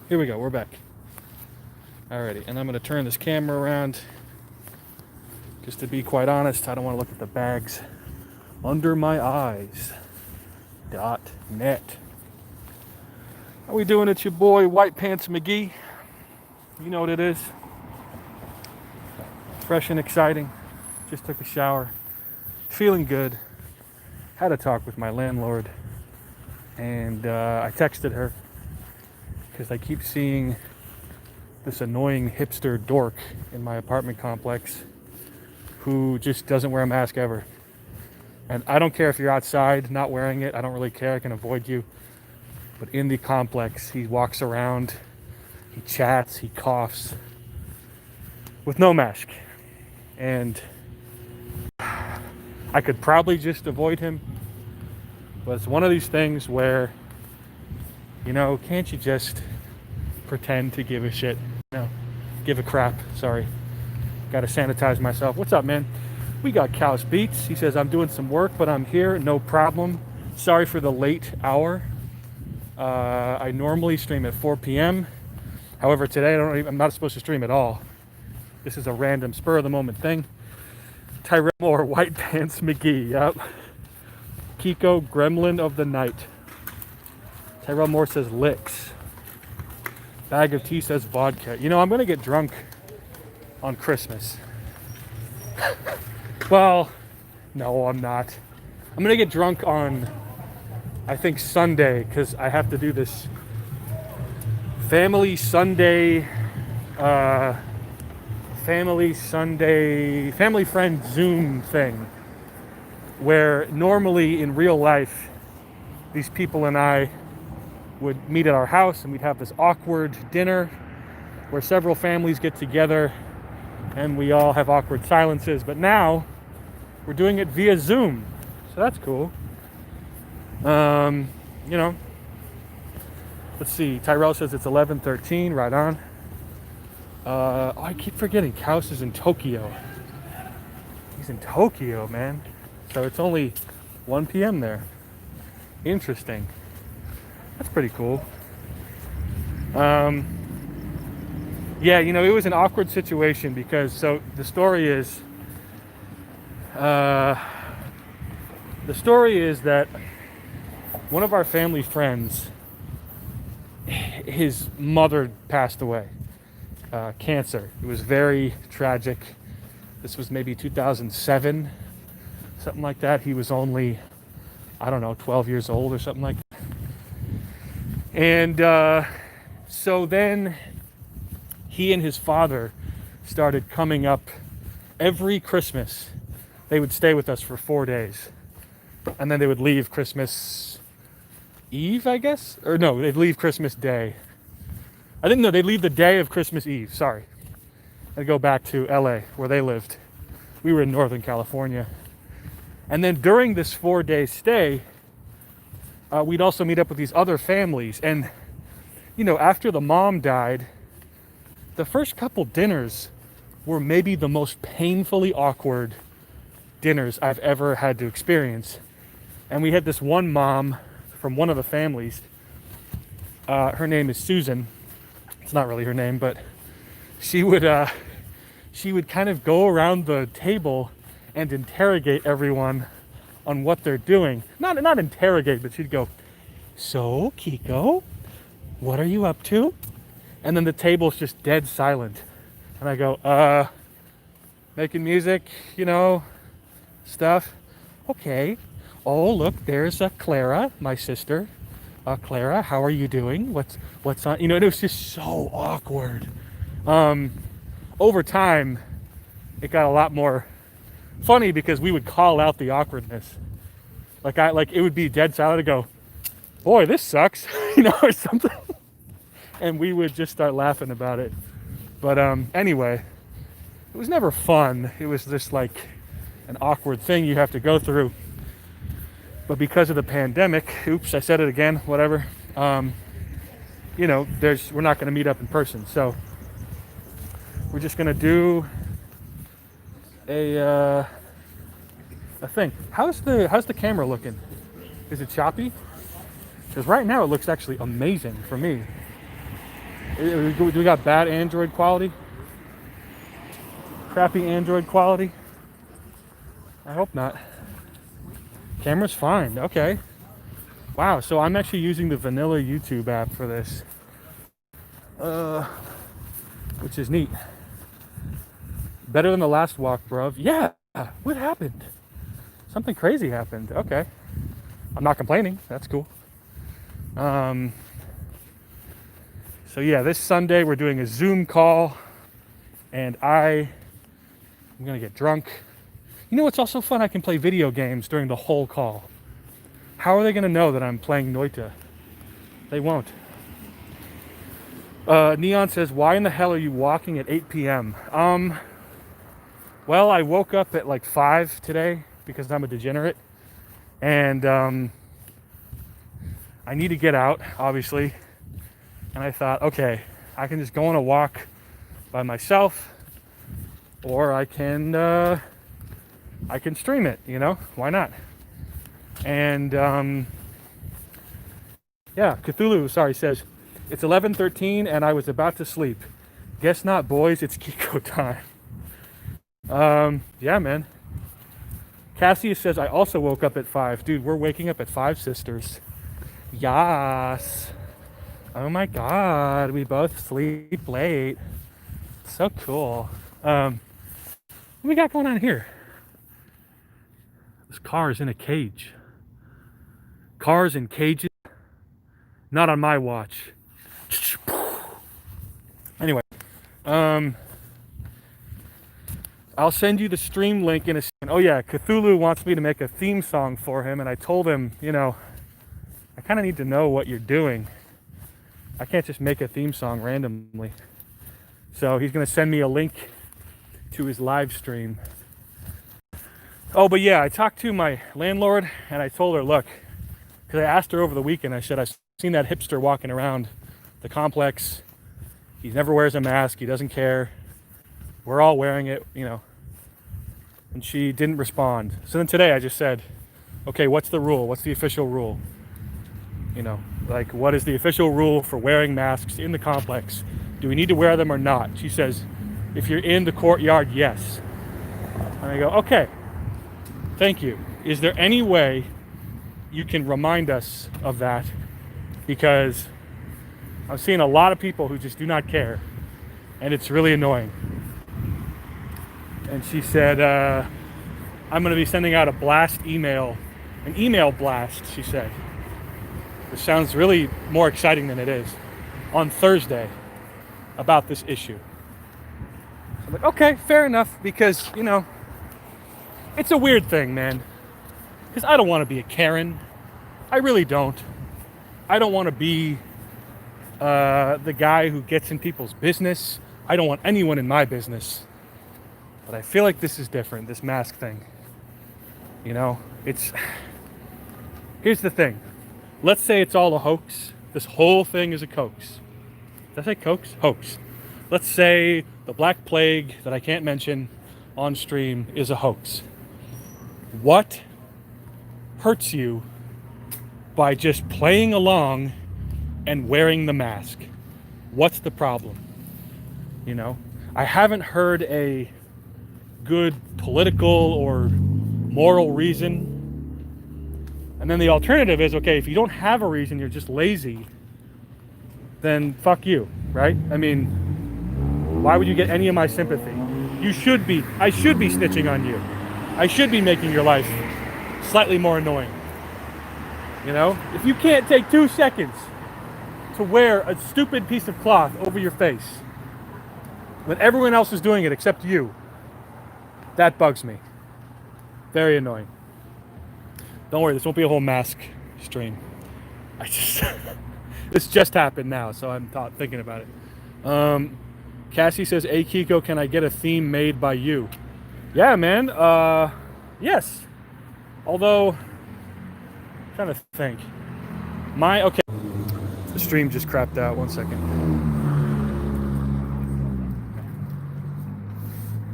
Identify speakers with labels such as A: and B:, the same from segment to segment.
A: Here we go, we're back. Alrighty, and I'm gonna turn this camera around. Just to be quite honest, I don't want to look at the bags under my eyes. .net. How we doing? It's your boy White Pants McGee. You know what it is. Fresh and exciting. Just took a shower. Feeling good. Had a talk with my landlord. And I texted her because I keep seeing this annoying hipster dork in my apartment complex who just doesn't wear a mask ever. And I don't care if you're outside not wearing it. I don't really care. I can avoid you. But in the complex, he walks around, he chats, he coughs with no mask. And I could probably just avoid him. But it's one of these things where, can't you just pretend to give a shit? No, give a crap. Sorry. Gotta sanitize myself. What's up, man? We got Cow's Beats. He says, I'm doing some work, but I'm here. No problem. Sorry for the late hour. I normally stream at 4 p.m. However, today I'm not supposed to stream at all. This is a random spur of the moment thing. Tyrell Moore, White Pants McGee. Yep. Kiko, Gremlin of the Night. Tyrell Moore says licks. Bag of tea says vodka. I'm going to get drunk on Christmas. Well, no, I'm not. I'm going to get drunk on, I think, Sunday, because I have to do this family friend Zoom thing, where normally in real life, these people and I would meet at our house and we'd have this awkward dinner where several families get together and we all have awkward silences. But now we're doing it via Zoom, so that's cool. Let's see. Tyrell says it's 11:13. Right on. I keep forgetting. Kaus is in Tokyo. He's in Tokyo, man. So it's only 1 p.m. there. Interesting. That's pretty cool. Yeah, it was an awkward situation because, so the story is that one of our family friends, his mother passed away, cancer. It was very tragic. This was maybe 2007, something like that. He was only, 12 years old or something like that. And so then he and his father started coming up every Christmas. They would stay with us for 4 days. And then they would leave Christmas Eve, I guess? Or no, they'd leave Christmas Day. I didn't know, they'd leave the day of Christmas Eve, sorry. I'd go back to LA, where they lived. We were in Northern California. And then during this 4-day stay, we'd also meet up with these other families. And, after the mom died, the first couple dinners were maybe the most painfully awkward dinners I've ever had to experience. And we had this one mom from one of the families. Her name is Susan. It's not really her name, but she would kind of go around the table and interrogate everyone on what they're doing. Not interrogate, but she'd go, "So, Kiko, what are you up to?" And then the table's just dead silent. And I go, making music, stuff. Okay. Oh, look, there's Clara, my sister. Clara, how are you doing? What's on? It was just so awkward. Over time, it got a lot more funny because we would call out the awkwardness. Like it would be dead silent and go, "Boy, this sucks," or something. And we would just start laughing about it. But anyway, it was never fun. It was just like an awkward thing you have to go through. But because of the pandemic, oops, I said it again, whatever. We're not going to meet up in person. So we're just going to do a thing. How's the camera looking? Is it choppy? Because right now it looks actually amazing for me. Do we got bad Android quality? Crappy Android quality? I hope not. Camera's fine. Okay. Wow, so I'm actually using the vanilla YouTube app for this. Which is neat. Better than the last walk, bruv. Yeah. What happened? Something crazy happened. Okay. I'm not complaining. That's cool. So yeah, this Sunday we're doing a Zoom call, and I'm gonna get drunk. You know what's also fun? I can play video games during the whole call. How are they gonna know that I'm playing Noita? They won't. Neon says, why in the hell are you walking at 8 p.m.? Well, I woke up at like 5 today because I'm a degenerate, and I need to get out, obviously. And I thought, okay, I can just go on a walk by myself, or I can stream it, you know? Why not? And yeah, Cthulhu, says, it's 11:13 and I was about to sleep. Guess not, boys, it's Kiko time. Yeah, man. Cassius says, I also woke up at 5. Dude, we're waking up at 5, sisters. Yas. Oh my god, we both sleep late. So cool. What we got going on here? This car is in a cage. Cars in cages? Not on my watch. Anyway, I'll send you the stream link in a second. Oh yeah, Cthulhu wants me to make a theme song for him, and I told him, you know, I kind of need to know what you're doing. I can't just make a theme song randomly. So he's going to send me a link to his live stream. Oh, but yeah, I talked to my landlord, and I told her, look, because I asked her over the weekend, I said, I've seen that hipster walking around the complex. He never wears a mask. He doesn't care. We're all wearing it, you know. And she didn't respond. So then today I just said, okay, what's the rule? What's the official rule? You know, like, what is the official rule for wearing masks in the complex? Do we need to wear them or not? She says, if you're in the courtyard, yes. And I go, okay, thank you. Is there any way you can remind us of that? Because I'm seeing a lot of people who just do not care, and it's really annoying. And she said, I'm going to be sending out a blast email, an email blast, she said. Which sounds really more exciting than it is, on Thursday about this issue. So I'm like, okay, fair enough, because, you know, it's a weird thing, man. Because I don't want to be a Karen. I really don't. I don't want to be the guy who gets in people's business. I don't want anyone in my business. But I feel like this is different, this mask thing. You know, here's the thing. Let's say it's all a hoax. This whole thing is a hoax. Did I say hoax? Hoax. Let's say the Black Plague that I can't mention on stream is a hoax. What hurts you by just playing along and wearing the mask? What's the problem? You know, I haven't heard a good political or moral reason. And then the alternative is, okay, if you don't have a reason, you're just lazy, then fuck you, right? I mean, why would you get any of my sympathy? I should be snitching on you. I should be making your life slightly more annoying. You know, if you can't take 2 seconds to wear a stupid piece of cloth over your face when everyone else is doing it except you, that bugs me. Very annoying. Don't worry, this won't be a whole mask stream. This just happened now, so I'm thinking about it. Cassie says, hey Kiko, can I get a theme made by you? Yeah, man. Yes. Although, I'm trying to think. Okay. The stream just crapped out. 1 second.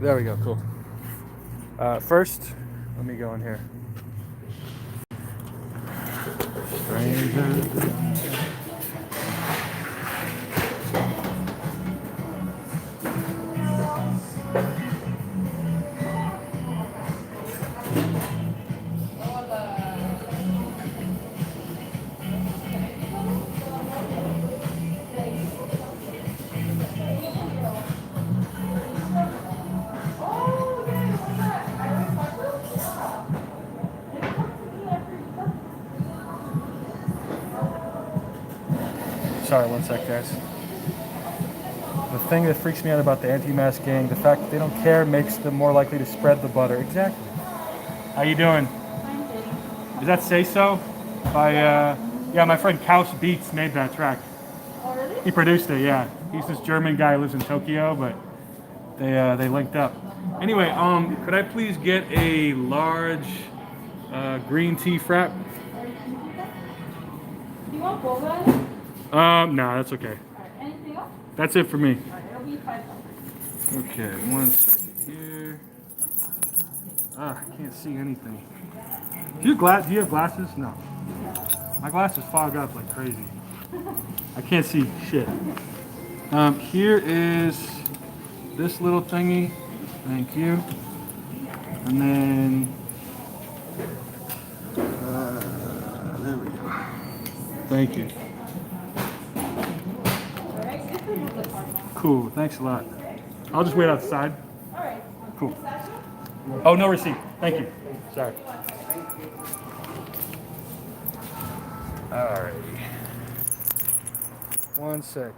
A: There we go. Cool. First, let me go in here. sorry, one sec, guys. The thing that freaks me out about the anti-mask gang, the fact that they don't care makes them more likely to spread the butter. Exactly. How you doing? Does that Say So? By, yeah, my friend Kaus Beats made that track.
B: Oh, really?
A: He produced it, yeah. He's this German guy who lives in Tokyo, but they linked up. Anyway, could I please get a large green tea frap?
B: Do you want boba?
A: No, that's okay.
B: Alright, anything else?
A: That's it for me.
B: Alright, it'll be $5.
A: Okay, one second here. I can't see anything. Do you have glasses? No. My glasses fog up like crazy. I can't see shit. Here is this little thingy. Thank you. And then there we go. Thank you.
B: Alright, you can move the card now.
A: Cool. Thanks a lot. I'll just wait outside.
B: Alright.
A: Cool. Oh, no receipt. Thank you. Sorry. Alrighty. One sec.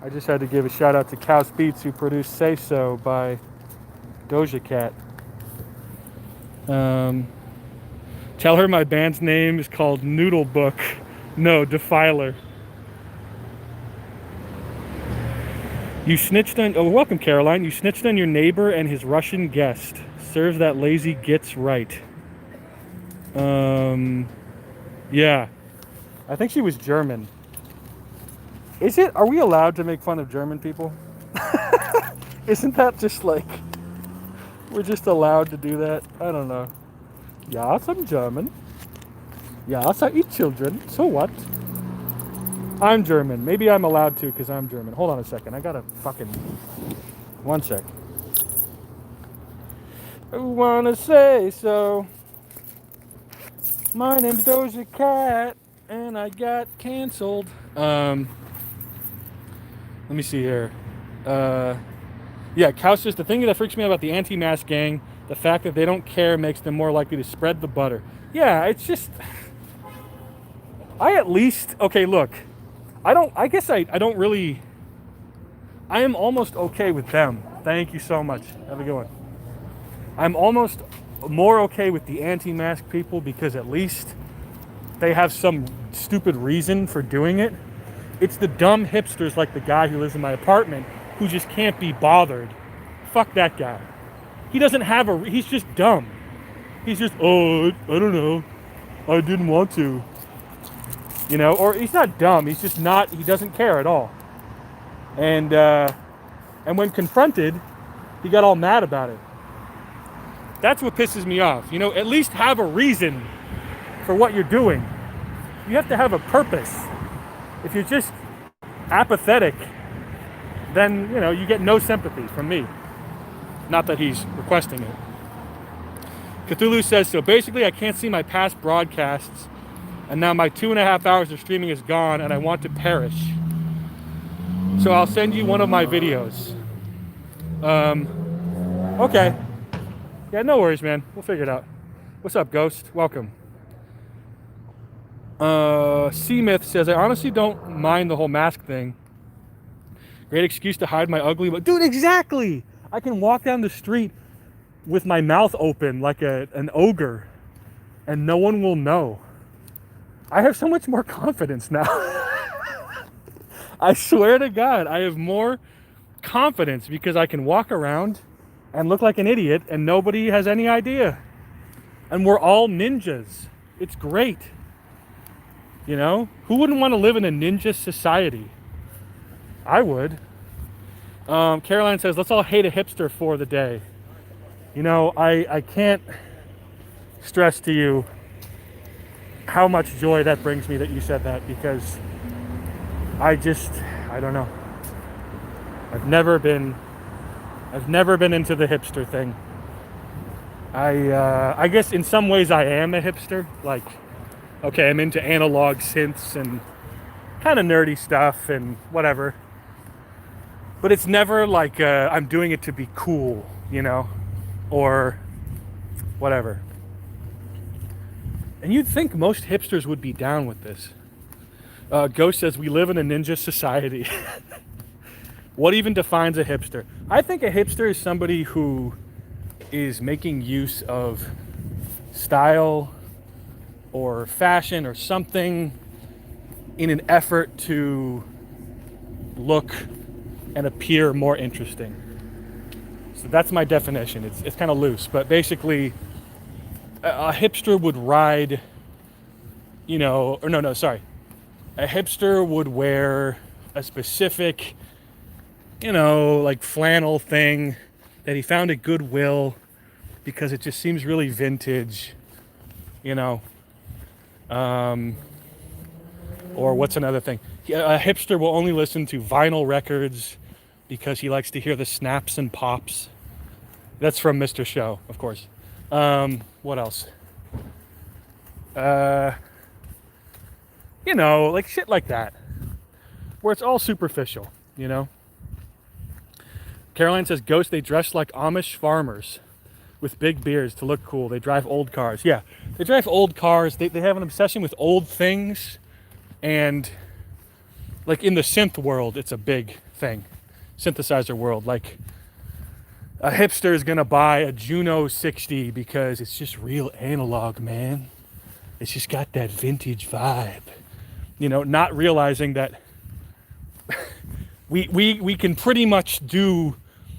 A: I just had to give a shout out to Kaus Beats who produced Say So by Doja Cat. Tell her my band's name is called Noodle Book. No, Defiler. You snitched on, oh, welcome Caroline. You snitched on your neighbor and his Russian guest. Serves that lazy gits right. Yeah. I think she was German. Are we allowed to make fun of German people? Isn't that just like, we're just allowed to do that? I don't know. Yes, I'm German. Yes, I eat children. So what? I'm German. Maybe I'm allowed to because I'm German. Hold on a second. I gotta fucking... One sec. I wanna say so. My name's Doja Cat and I got canceled. Let me see here. Yeah, Kaus, just the thing that freaks me out about the anti-mask gang, the fact that they don't care makes them more likely to spread the butter. Yeah, it's just... Okay, look. I don't really... I am almost okay with them. Thank you so much. Have a good one. I'm almost more okay with the anti-mask people because at least they have some stupid reason for doing it. It's the dumb hipsters like the guy who lives in my apartment who just can't be bothered. Fuck that guy. He doesn't have he's just dumb. He's just, oh, I don't know. I didn't want to. You know, or he's not dumb. He's just not, he doesn't care at all. And when confronted, he got all mad about it. That's what pisses me off. You know, at least have a reason for what you're doing. You have to have a purpose. If you're just apathetic, then, you know, you get no sympathy from me. Not that he's requesting it. Cthulhu says, so basically I can't see my past broadcasts, and now my 2.5 hours of streaming is gone, and I want to perish. So I'll send you one of my videos. Okay. Yeah, no worries, man. We'll figure it out. What's up, Ghost? Welcome. C-Myth says, I honestly don't mind the whole mask thing. Great excuse to hide my ugly... Dude, exactly! I can walk down the street with my mouth open like an ogre, and no one will know. I have so much more confidence now. I swear to God, I have more confidence because I can walk around and look like an idiot and nobody has any idea. And we're all ninjas. It's great. You know? Who wouldn't want to live in a ninja society? I would. Caroline says, let's all hate a hipster for the day. You know, I can't stress to you how much joy that brings me that you said that, because I don't know. I've never been into the hipster thing. I guess in some ways I am a hipster. Like, okay, I'm into analog synths and kind of nerdy stuff and whatever. But it's never like I'm doing it to be cool, you know, or whatever. And you'd think most hipsters would be down with this. Ghost says, we live in a ninja society. What even defines a hipster? I think a hipster is somebody who is making use of style or fashion or something in an effort to look and appear more interesting. So that's my definition. It's kind of loose, but basically a hipster would ride, you know, or no, sorry. A hipster would wear a specific, you know, like flannel thing that he found at Goodwill because it just seems really vintage, you know. Or what's another thing? A hipster will only listen to vinyl records because he likes to hear the snaps and pops. That's from Mr. Show, of course. What else? You know, like shit like that. Where it's all superficial, you know? Caroline says, Ghost, they dress like Amish farmers with big beards to look cool. They drive old cars. Yeah, they drive old cars. They have an obsession with old things. And like in the synth world, it's a big thing. Synthesizer world. Like a hipster is going to buy a Juno 60 because it's just real analog, man. It's just got that vintage vibe. You know, not realizing that we can pretty much do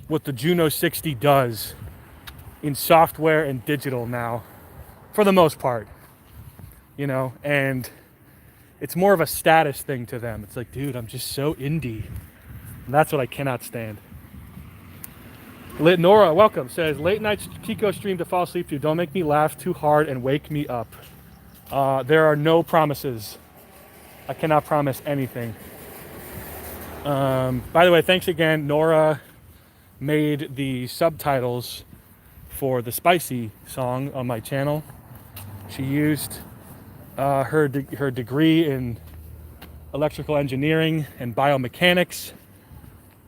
A: what the Juno 60 does in software and digital now, for the most part, you know, and it's more of a status thing to them. It's like, dude, I'm just so indie. And that's what I cannot stand. Nora, welcome, says, late night Kiko stream to fall asleep to. Don't make me laugh too hard and wake me up. There are no promises. I cannot promise anything. By the way, thanks again. Nora made the subtitles for the Spicy song on my channel. She used her degree in electrical engineering and biomechanics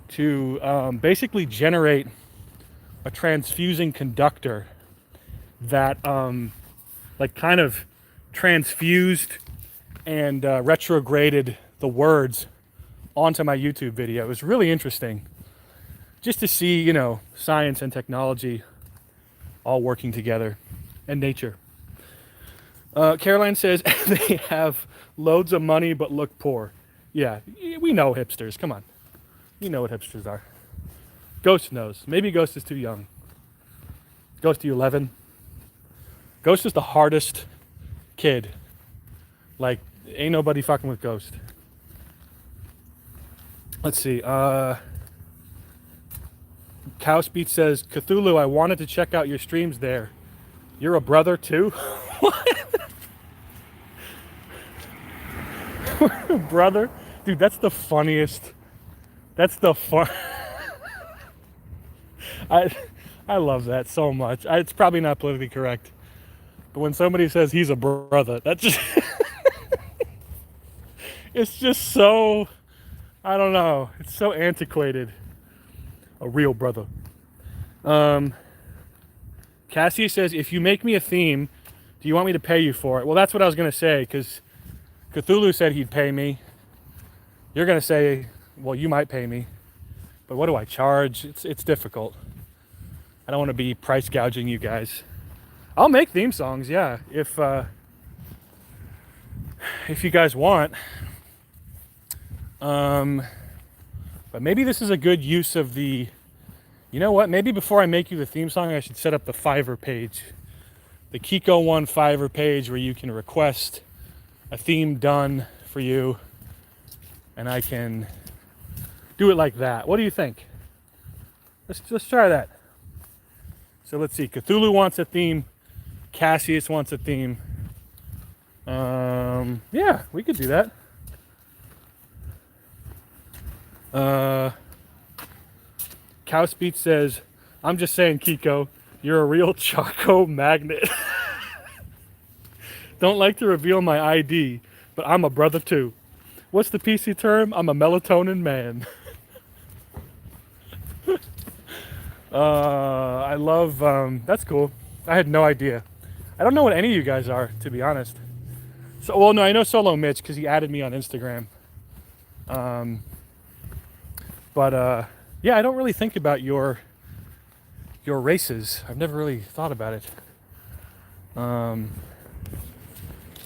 A: to basically generate a transfusing conductor that like kind of transfused and retrograded the words onto my YouTube video. It was really interesting just to see, you know, science and technology all working together, and nature. Caroline says they have loads of money but look poor. Yeah, we know hipsters. Come on. You know what hipsters are. Ghost knows. Maybe Ghost is too young. Ghost, you 11? Ghost is the hardest kid. Like, ain't nobody fucking with Ghost. Let's see. Cowspeed says, Cthulhu, I wanted to check out your streams there. You're a brother too? What? Brother? Dude, that's the funniest. That's the fun. I love that so much. It's probably not politically correct. But when somebody says he's a brother, that's just... it's just so... I don't know. It's so antiquated. A real brother. Cassie says, if you make me a theme, do you want me to pay you for it? Well, that's what I was going to say, because Cthulhu said he'd pay me. You're going to say, well, you might pay me. But what do I charge? It's difficult. I don't want to be price gouging you guys. I'll make theme songs, yeah, if you guys want. But maybe this is a good use of the... You know what? Maybe before I make you the theme song, I should set up the Fiverr page. The Kiko One Fiverr page where you can request a theme done for you. And I can do it like that. What do you think? Let's try that. So let's see. Cthulhu wants a theme. Cassius wants a theme. Yeah, we could do that. Cowspeed says, I'm just saying, Kiko, you're a real Choco magnet. Don't like to reveal my ID, but I'm a brother too. What's the PC term? I'm a melatonin man. I love, that's cool. I had no idea. I don't know what any of you guys are, to be honest. So, well, no, I know Solo Mitch because he added me on Instagram. But yeah, I don't really think about your races. I've never really thought about it.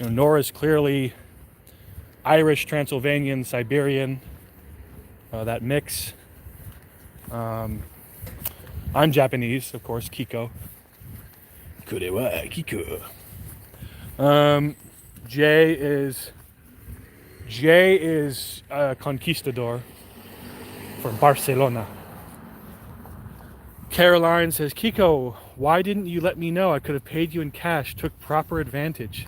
A: Nora's clearly Irish, Transylvanian, Siberian, that mix. I'm Japanese, of course, Kiko. Kurewa Kiko. Jay is a conquistador from Barcelona. Caroline says, Kiko, why didn't you let me know? I could have paid you in cash, took proper advantage.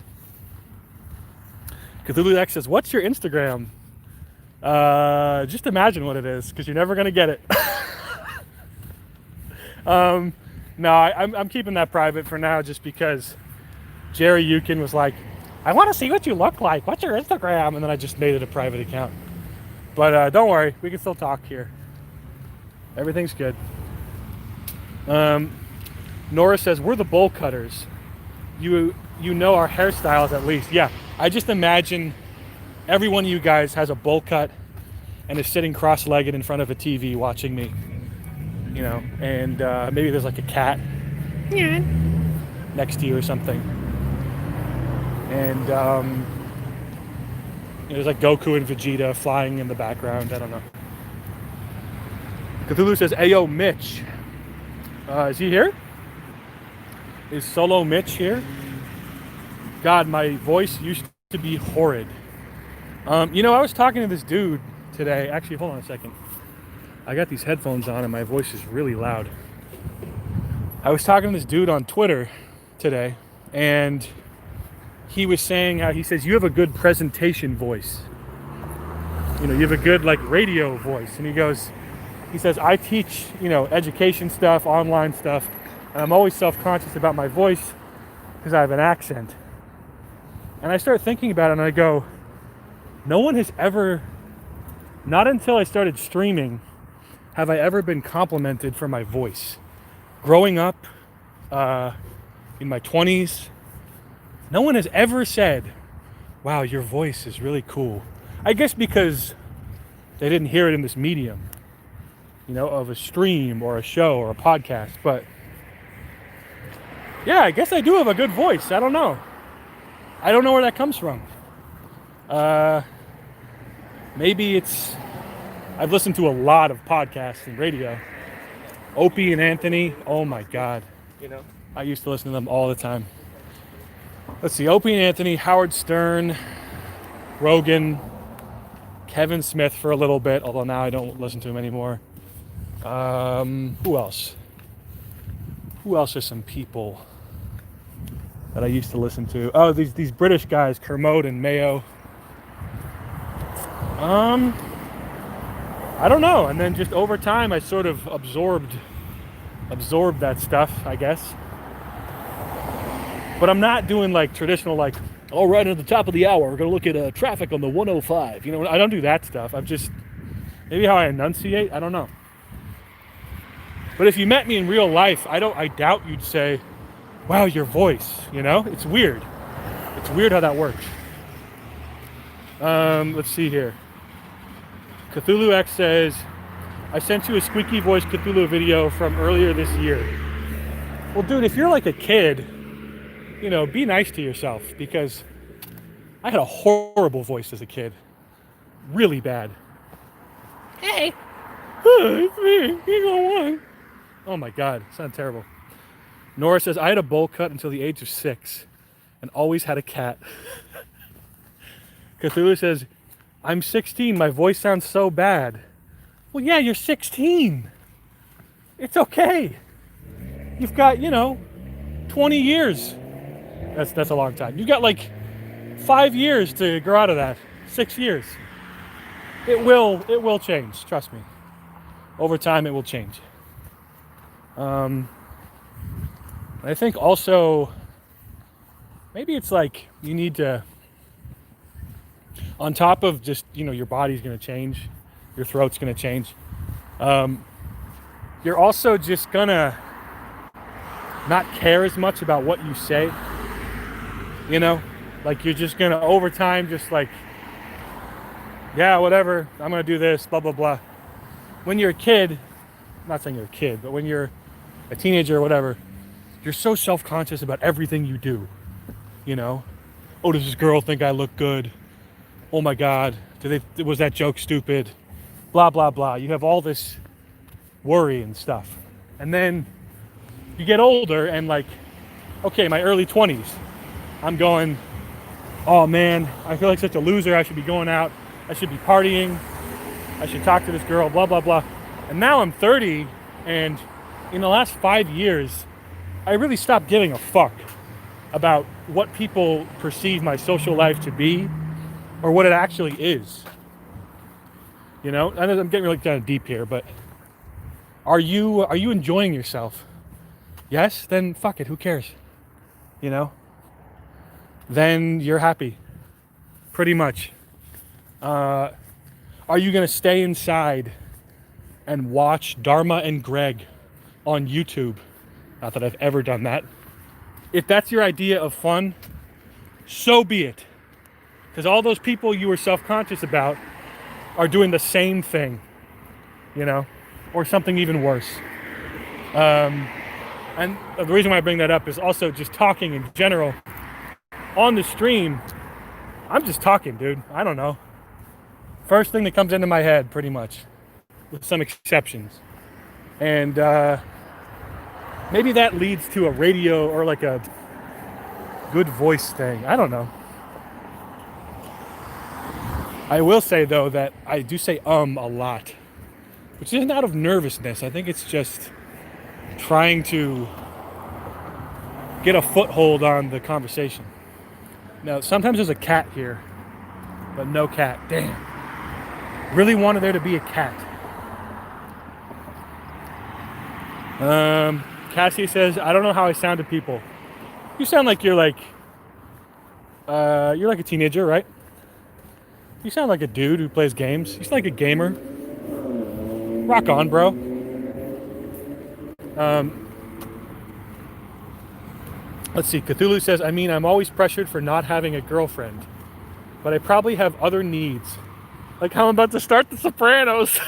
A: Cthulhu X says, what's your Instagram? Just imagine what it is, because you're never going to get it. No, I'm keeping that private for now just because Jerry Yukin was like, I want to see what you look like. What's your Instagram? And then I just made it a private account. But don't worry, we can still talk here. Everything's good. Nora says, we're the bowl cutters. You know our hairstyles at least. Yeah, I just imagine every one of you guys has a bowl cut and is sitting cross-legged in front of a TV watching me. And maybe there's like a cat next to you or something. And there's like Goku and Vegeta flying in the background. I don't know. Cthulhu says, Ayo, Mitch. Is he here? Is Solo Mitch here? God, my voice used to be horrid. I was talking to this dude today. Actually, hold on a second. I got these headphones on and my voice is really loud. I was talking to this dude on Twitter today, and he was saying how he says, you have a good presentation voice. You have a good radio voice. And he says, I teach, education stuff, online stuff, and I'm always self-conscious about my voice because I have an accent. And I start thinking about it and I go, no one has ever, not until I started streaming, have I ever been complimented for my voice. Growing up, in my 20s, no one has ever said, wow, your voice is really cool. I guess because they didn't hear it in this medium, of a stream or a show or a podcast. But yeah, I guess I do have a good voice. I don't know where that comes from. Maybe I've listened to a lot of podcasts and radio. Opie and Anthony, oh my God. I used to listen to them all the time. Let's see, Opie and Anthony, Howard Stern, Rogan, Kevin Smith for a little bit, although now I don't listen to him anymore. Who else? Who else are some people that I used to listen to? Oh, these British guys, Kermode and Mayo. I don't know. And then just over time, I sort of absorbed that stuff, I guess. But I'm not doing traditional all right, at the top of the hour, we're going to look at traffic on the 105. I don't do that stuff. I'm just, maybe how I enunciate, I don't know. But if you met me in real life, I doubt you'd say, wow, your voice, It's weird. It's weird how that works. Let's see here. Cthulhu X says, I sent you a squeaky voice Cthulhu video from earlier this year. Well, dude, if you're like a kid, be nice to yourself, because I had a horrible voice as a kid. Really bad. Hey. It's me. Oh my God, it sounded terrible. Nora says, I had a bowl cut until the age of 6 and always had a cat. Cthulhu says, I'm 16, my voice sounds so bad. Well, yeah, you're 16. It's okay. You've got, 20 years. That's a long time. You've got 5 years to grow out of that. 6 years. It will change, trust me. Over time it will change. I think also maybe it's you need to, on top of just, your body's going to change, your throat's going to change. You're also just going to not care as much about what you say. Like you're just gonna over time just like, yeah, whatever, I'm gonna do this, blah blah blah. When you're a kid, I'm not saying you're a kid, but when you're a teenager or whatever, you're so self-conscious about everything you do. You know, oh, does this girl think I look good? Oh my God, was that joke stupid? Blah blah blah. You have all this worry and stuff, and then you get older and like, okay, my early 20s, I'm going, oh man, I feel like such a loser. I should be going out. I should be partying. I should talk to this girl, blah, blah, blah. And now I'm 30, and in the last 5 years, I really stopped giving a fuck about what people perceive my social life to be or what it actually is. You know, I know I'm getting really kind of deep here, but are you enjoying yourself? Yes? Then fuck it, who cares? You know? Then you're happy. Pretty much. Are you gonna stay inside and watch Dharma and Greg on YouTube? Not that I've ever done that. If that's your idea of fun, so be it. Because all those people you were self-conscious about are doing the same thing, you know, or something even worse. And the reason why I bring that up is also just talking in general. On the stream, I'm just talking, dude. I don't know. First thing that comes into my head, pretty much, with some exceptions. And maybe that leads to a radio or like a good voice thing. I don't know. I will say, though, that I do say a lot, which isn't out of nervousness. I think it's just trying to get a foothold on the conversation. Now, sometimes there's a cat here, but no cat. Damn. Really wanted there to be a cat. Cassie says, I don't know how I sound to people. You sound like you're like a teenager, right? You sound like a dude who plays games. You sound like a gamer. Rock on, bro. Let's see. Cthulhu says, I mean, I'm always pressured for not having a girlfriend, but I probably have other needs. Like how I'm about to start The Sopranos.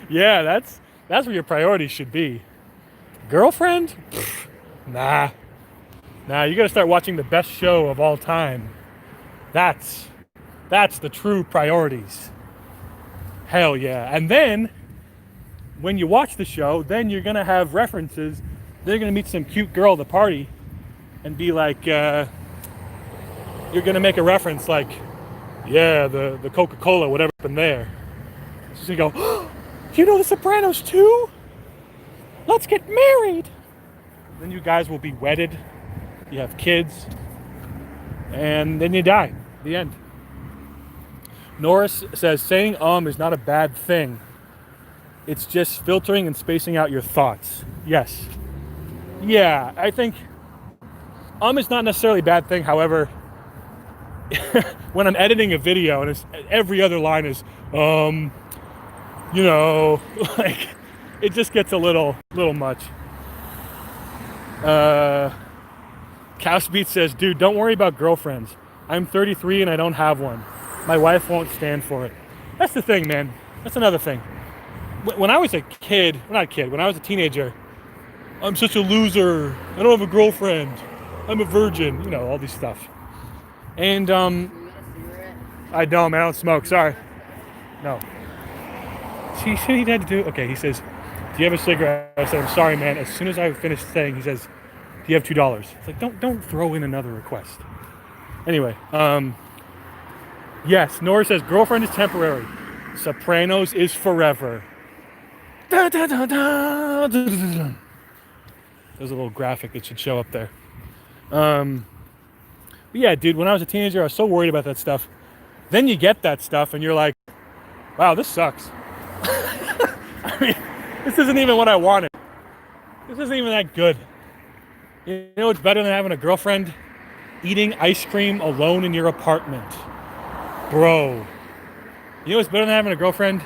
A: Yeah, that's where your priorities should be. Girlfriend? Pfft, nah. You gotta start watching the best show of all time. That's the true priorities. Hell yeah. And then, when you watch the show, then you're gonna have references. They're gonna meet some cute girl at the party and be like, you're gonna make a reference like, yeah, the Coca-Cola, whatever happened there. She's gonna go, oh, you know The Sopranos too? Let's get married. Then you guys will be wedded. You have kids. And then you die. The end. Norris says, saying is not a bad thing. It's just filtering and spacing out your thoughts. Yes. Yeah, I think is not necessarily a bad thing. However, when I'm editing a video and every other line is, you know, like, it just gets a little much. Cowsbeat says, dude, don't worry about girlfriends. I'm 33 and I don't have one. My wife won't stand for it. That's the thing, man. That's another thing. When I was a kid, well, not a kid, when I was a teenager, I'm such a loser. I don't have a girlfriend. I'm a virgin. You know, all these stuff. And, I don't, man. I don't smoke. Sorry. No. He said he had to do, okay, he says, do you have a cigarette? I said, I'm sorry, man. As soon as I finished saying, he says, do you have $2? It's like, don't throw in another request. Anyway, yes, Nora says, girlfriend is temporary. Sopranos is forever. Da, da, da, da, da, da, da. There's a little graphic that should show up there. But yeah, dude, when I was a teenager, I was so worried about that stuff. Then you get that stuff and you're like, wow, this sucks. I mean, this isn't even what I wanted. This isn't even that good. You know what's better than having a girlfriend? Eating ice cream alone in your apartment. Bro. You know what's better than having a girlfriend?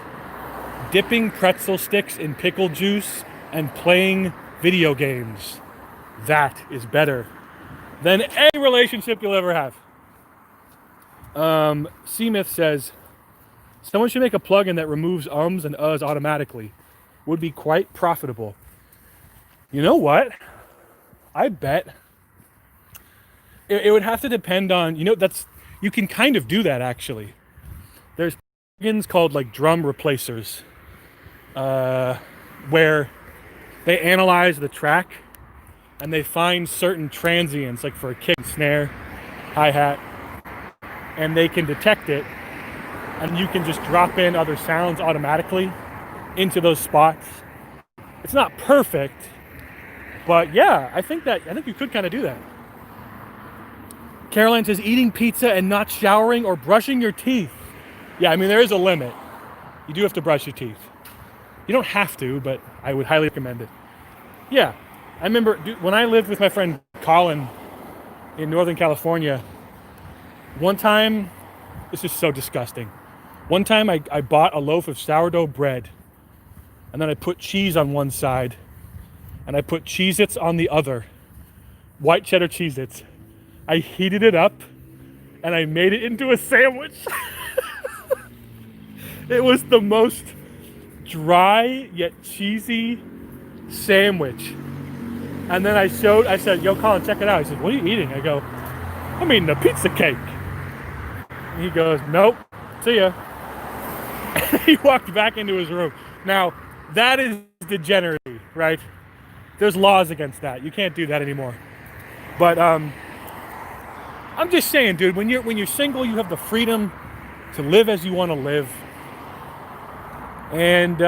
A: Dipping pretzel sticks in pickle juice and playing video games. That is better than any relationship you'll ever have. C-Myth says, someone should make a plugin that removes ums and uhs automatically. Would be quite profitable. You know what? I bet it would have to depend on, you can kind of do that actually. There's plugins called like drum replacers, where they analyze the track and they find certain transients, like for a kick, snare, hi-hat, and they can detect it, and you can just drop in other sounds automatically into those spots. It's not perfect, but yeah, I think you could kind of do that. Caroline says, eating pizza and not showering or brushing your teeth. Yeah, I mean, there is a limit. You do have to brush your teeth. You don't have to, but I would highly recommend it. Yeah, I remember when I lived with my friend Colin in Northern California, one time, this is so disgusting. One time I bought a loaf of sourdough bread, and then I put cheese on one side, and I put Cheez-Its on the other. White cheddar Cheez-Its. I heated it up, and I made it into a sandwich. It was the most dry yet cheesy sandwich. And then I said, yo, Colin, check it out. He said, what are you eating? I go, I'm eating a pizza cake. And he goes, nope, see ya. And he walked back into his room. Now, that is degeneracy, right? There's laws against that. You can't do that anymore. But I'm just saying, dude, when you're single, you have the freedom to live as you want to live. And,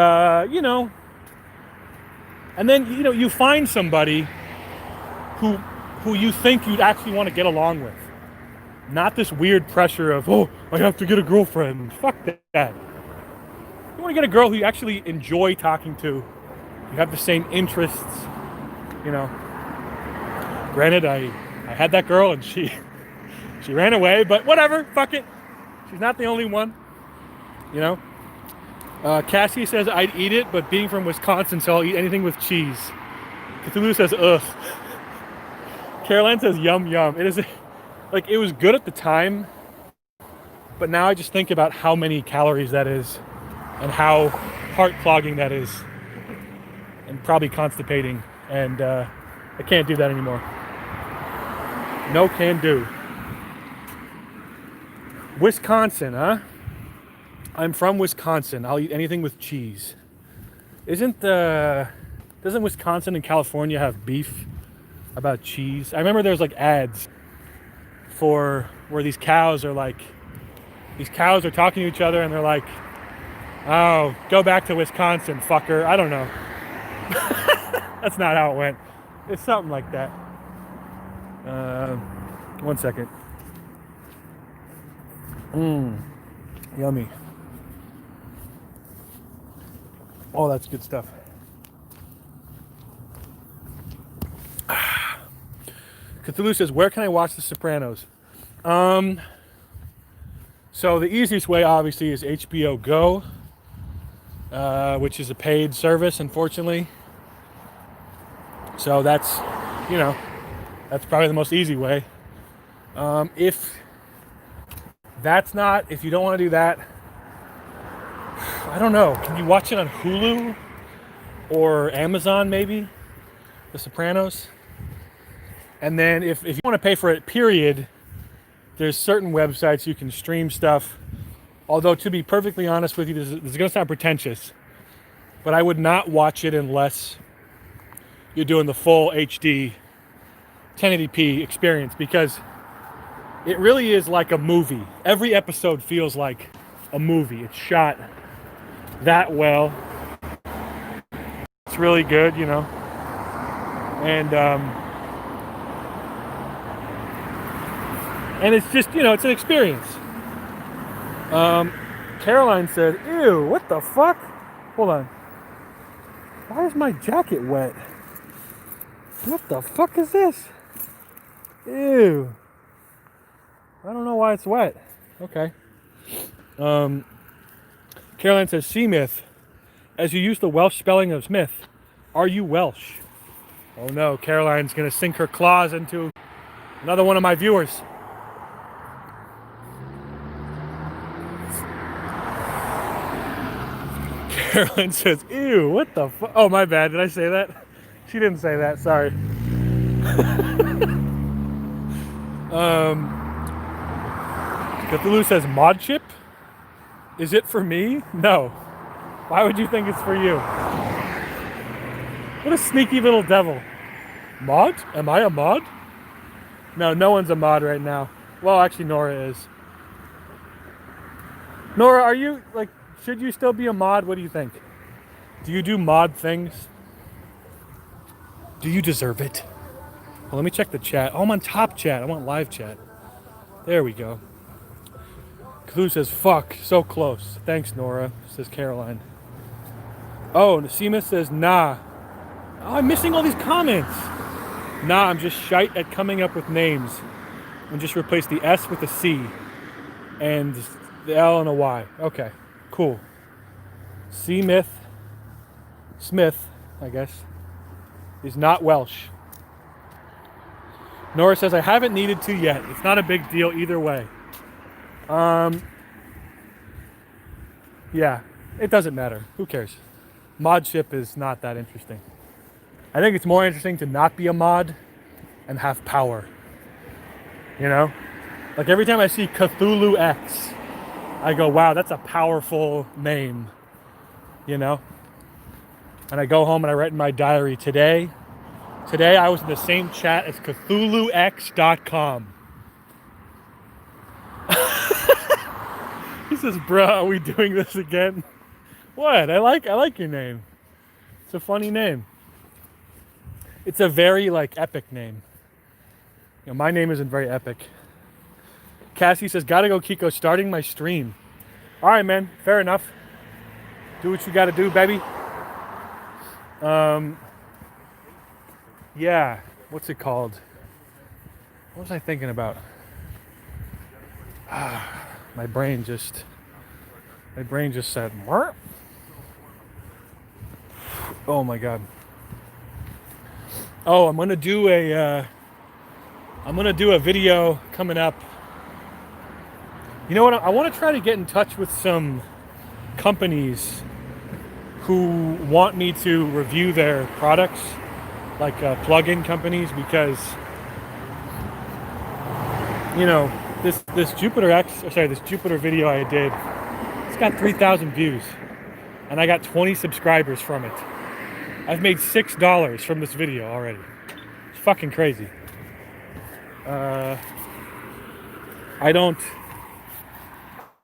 A: and then, you find somebody who you think you'd actually want to get along with. Not this weird pressure of, oh, I have to get a girlfriend. Fuck that. You want to get a girl who you actually enjoy talking to. You have the same interests, Granted, I had that girl and she ran away, but whatever, fuck it. She's not the only one, Cassie says, I'd eat it, but being from Wisconsin, so I'll eat anything with cheese. Cthulhu says, ugh. Caroline says, yum, yum. It was good at the time, but now I just think about how many calories that is and how heart-clogging that is and probably constipating, and I can't do that anymore. No can do. Wisconsin, huh? I'm from Wisconsin. I'll eat anything with cheese. Doesn't Wisconsin and California have beef about cheese? I remember there's like ads for where these cows are talking to each other and they're like, oh, go back to Wisconsin, fucker. I don't know. That's not how it went. It's something like that. One second. Yummy. Oh, that's good stuff. Cthulhu says, where can I watch The Sopranos? So the easiest way, obviously, is HBO Go, which is a paid service, unfortunately. So that's probably the most easy way. If you don't want to do that, I don't know. Can you watch it on Hulu or Amazon, maybe? The Sopranos? And then if you want to pay for it, period, there's certain websites you can stream stuff. Although, to be perfectly honest with you, this is going to sound pretentious, but I would not watch it unless you're doing the full HD 1080p experience, because it really is like a movie. Every episode feels like a movie. It's shot that well. It's really good, and it's just, it's an experience. Caroline said, ew, what the fuck? Hold on. Why is my jacket wet? What the fuck is this? Ew. I don't know why it's wet. Okay. Caroline says, C-Myth, as you use the Welsh spelling of Smith, are you Welsh? Oh no, Caroline's going to sink her claws into Another one of my viewers. Carolyn says, ew, what the fuck? Oh, my bad. Did I say that? She didn't say that. Sorry. Cthulhu says, mod chip? Is it for me? No. Why would you think it's for you? What a sneaky little devil. Mod? Am I a mod? No, no one's a mod right now. Well, actually, Nora is. Nora, are you, like, should you still be a mod? What do you think? Do you do mod things? Do you deserve it? Well, let me check the chat. Oh, I'm on top chat. I want live chat. There we go. Clue says, fuck, so close. Thanks, Nora, says Caroline. Oh, Nasima says, nah. Oh, I'm missing all these comments. Nah, I'm just shite at coming up with names. And just replace the S with a C. And the L and a Y. Okay, cool. Smith, I guess, is not Welsh. Nora says, I haven't needed to yet. It's not a big deal either way. Yeah, it doesn't matter. Who cares? Modship is not that interesting. I think it's more interesting to not be a mod and have power. You know? Like every time I see Cthulhu X, I go, wow, that's a powerful name. You know? And I go home and I write in my diary, today I was in the same chat as CthulhuX.com. He says, bruh, are we doing this again? What? I like your name. It's a funny name. It's a very, like, epic name. You know, my name isn't very epic. Cassie says, gotta go, Kiko, starting my stream. All right, man, fair enough. Do what you gotta do, baby. Yeah, what's it called? What was I thinking about? My brain just said, what? Oh my God. Oh, I'm gonna do a video coming up. You know what? I want to try to get in touch with some companies who want me to review their products, like plug-in companies, because you know this Jupiter video I did. It's got 3,000 views, and I got 20 subscribers from it. I've made $6 from this video already. It's fucking crazy.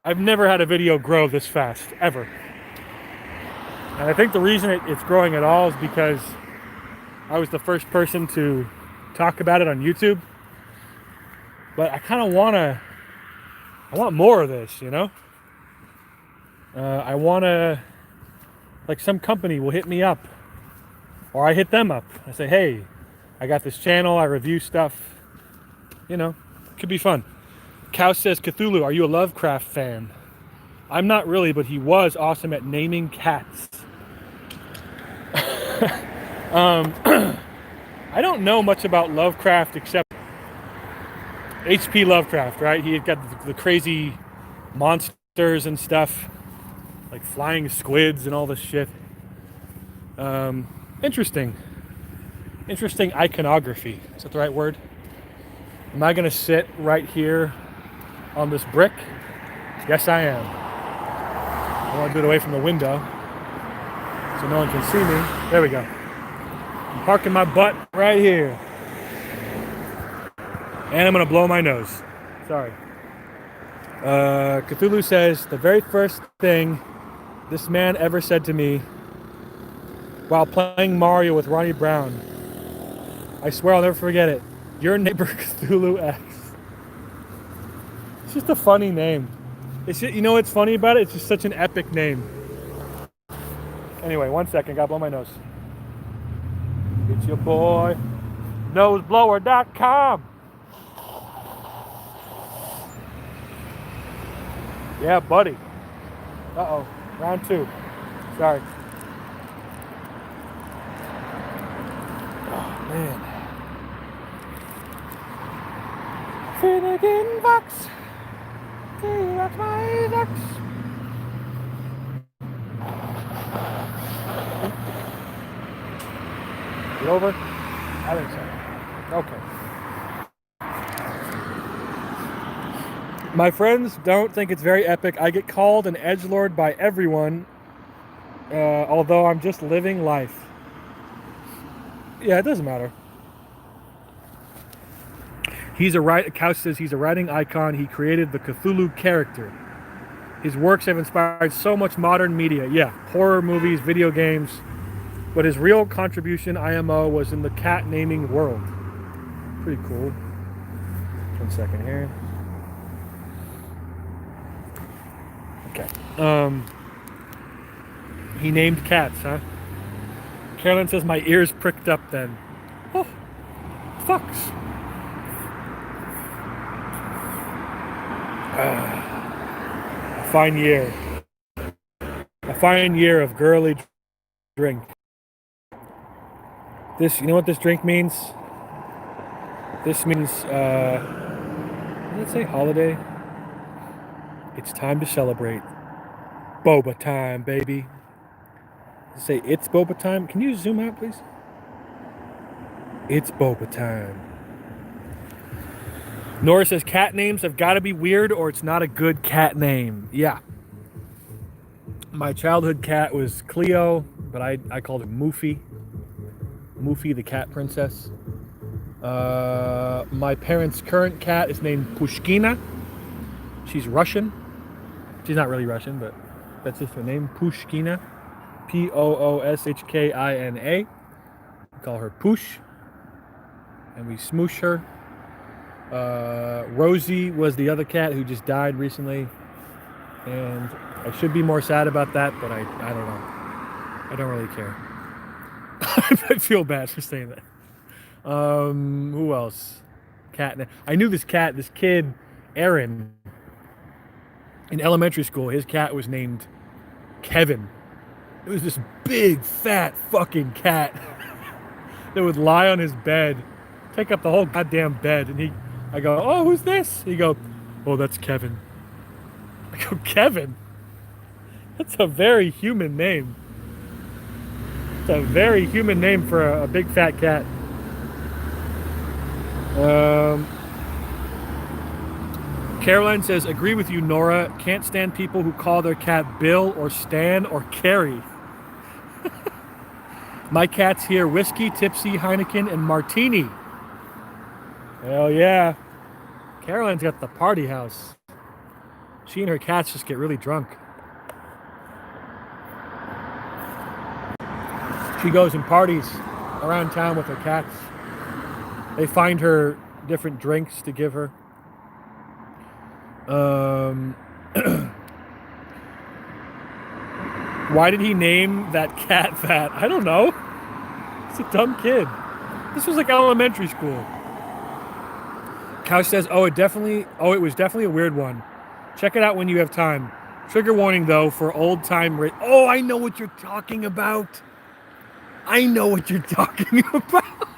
A: I've never had a video grow this fast, ever. And I think the reason it's growing at all is because I was the first person to talk about it on YouTube. But I want more of this, you know? Like some company will hit me up, or I hit them up. I say, hey, I got this channel, I review stuff. You know, it could be fun. Cow says, Cthulhu, are you a Lovecraft fan? I'm not really, but he was awesome at naming cats. I don't know much about Lovecraft except H.P. Lovecraft, right? He had got the crazy monsters and stuff, like flying squids and all this shit. Interesting iconography. Is that the right word? Am I gonna sit right here on this brick? Yes, I am. I want to do it away from the window so no one can see me. There we go. I'm parking my butt right here. And I'm gonna blow my nose. Sorry. Cthulhu says, the very first thing this man ever said to me while playing Mario with Ronnie Brown, I swear I'll never forget it. Your neighbor Cthulhu X. It's just a funny name. It's just, you know what's funny about it? It's just such an epic name. Anyway, 1 second. Gotta blow my nose. It's your boy, noseblower.com. Yeah, buddy. Uh-oh. Round 2. Sorry. Oh, man. Finnegan Fox. That's my ducks. Get over? I think so. Okay. My friends don't think it's very epic. I get called an edgelord by everyone, although I'm just living life. Yeah, it doesn't matter. Couch says he's a writing icon. He created the Cthulhu character. His works have inspired so much modern media. Yeah, horror movies, video games. But his real contribution, IMO, was in the cat naming world. Pretty cool. 1 second here. Okay. He named cats, huh? Carolyn says my ears pricked up then. Oh, fucks. A fine year. A fine year of girly drink. This, you know what this drink means? This means, let's say holiday. It's time to celebrate. Boba time, baby. Say it's boba time. Can you zoom out, please? It's boba time. Nora says cat names have got to be weird or it's not a good cat name. Yeah. My childhood cat was Cleo, but I called her Moofy. Moofy the cat princess. My parents' current cat is named Pushkina. She's Russian. She's not really Russian, but that's just her name, Pushkina. Pooshkina. We call her Push. And we smoosh her. Rosie was the other cat who just died recently. And I should be more sad about that, but I don't know. I don't really care. I feel bad for saying that. Who else? Cat. I knew this kid, Aaron, in elementary school. His cat was named Kevin. It was this big, fat, fucking cat that would lie on his bed, take up the whole goddamn bed, and I go, oh, who's this? He go, oh, that's Kevin. I go, Kevin? That's a very human name. It's a very human name for a big fat cat. Caroline says, agree with you, Nora. Can't stand people who call their cat Bill or Stan or Carrie. My cat's here. Whiskey, Tipsy, Heineken, and Martini. Hell yeah. Caroline's got the party house. She and her cats just get really drunk. She goes and parties around town with her cats. They find her different drinks to give her. Why did he name that cat that? I don't know. He's a dumb kid. This was like elementary school. Couch says, it was definitely a weird one. Check it out when you have time. Trigger warning, though, for old time... Oh, I know what you're talking about. I know what you're talking about.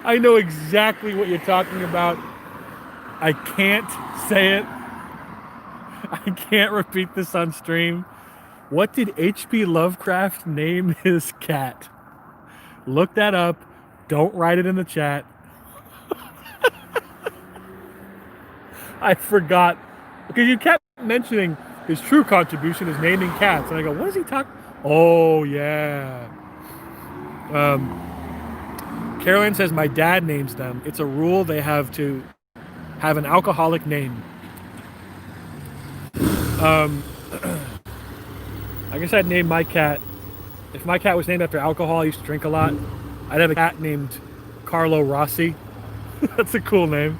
A: I know exactly what you're talking about. I can't say it. I can't repeat this on stream. What did H.P. Lovecraft name his cat? Look that up. Don't write it in the chat. I forgot. Because you kept mentioning his true contribution is naming cats. And I go, what is he talking? Oh, yeah. Caroline says, my dad names them. It's a rule they have to have an alcoholic name. I guess I'd name my cat. If my cat was named after alcohol, I used to drink a lot. I'd have a cat named Carlo Rossi. That's a cool name.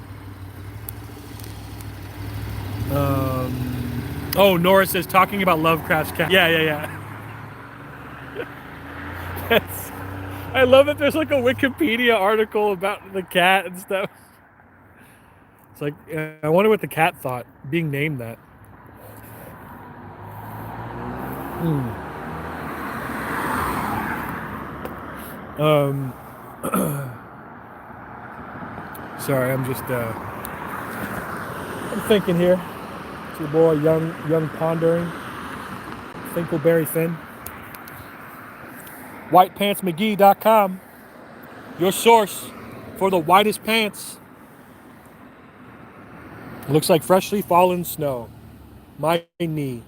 A: Nora says, talking about Lovecraft's cat. Yeah. I love that there's like a Wikipedia article about the cat and stuff. It's like, I wonder what the cat thought, being named that. Sorry, I'm just I'm thinking here. It's your boy, young pondering, Thinkleberry Finn. WhitePantsMcGee.com, your source for the whitest pants. Looks like freshly fallen snow. My knee.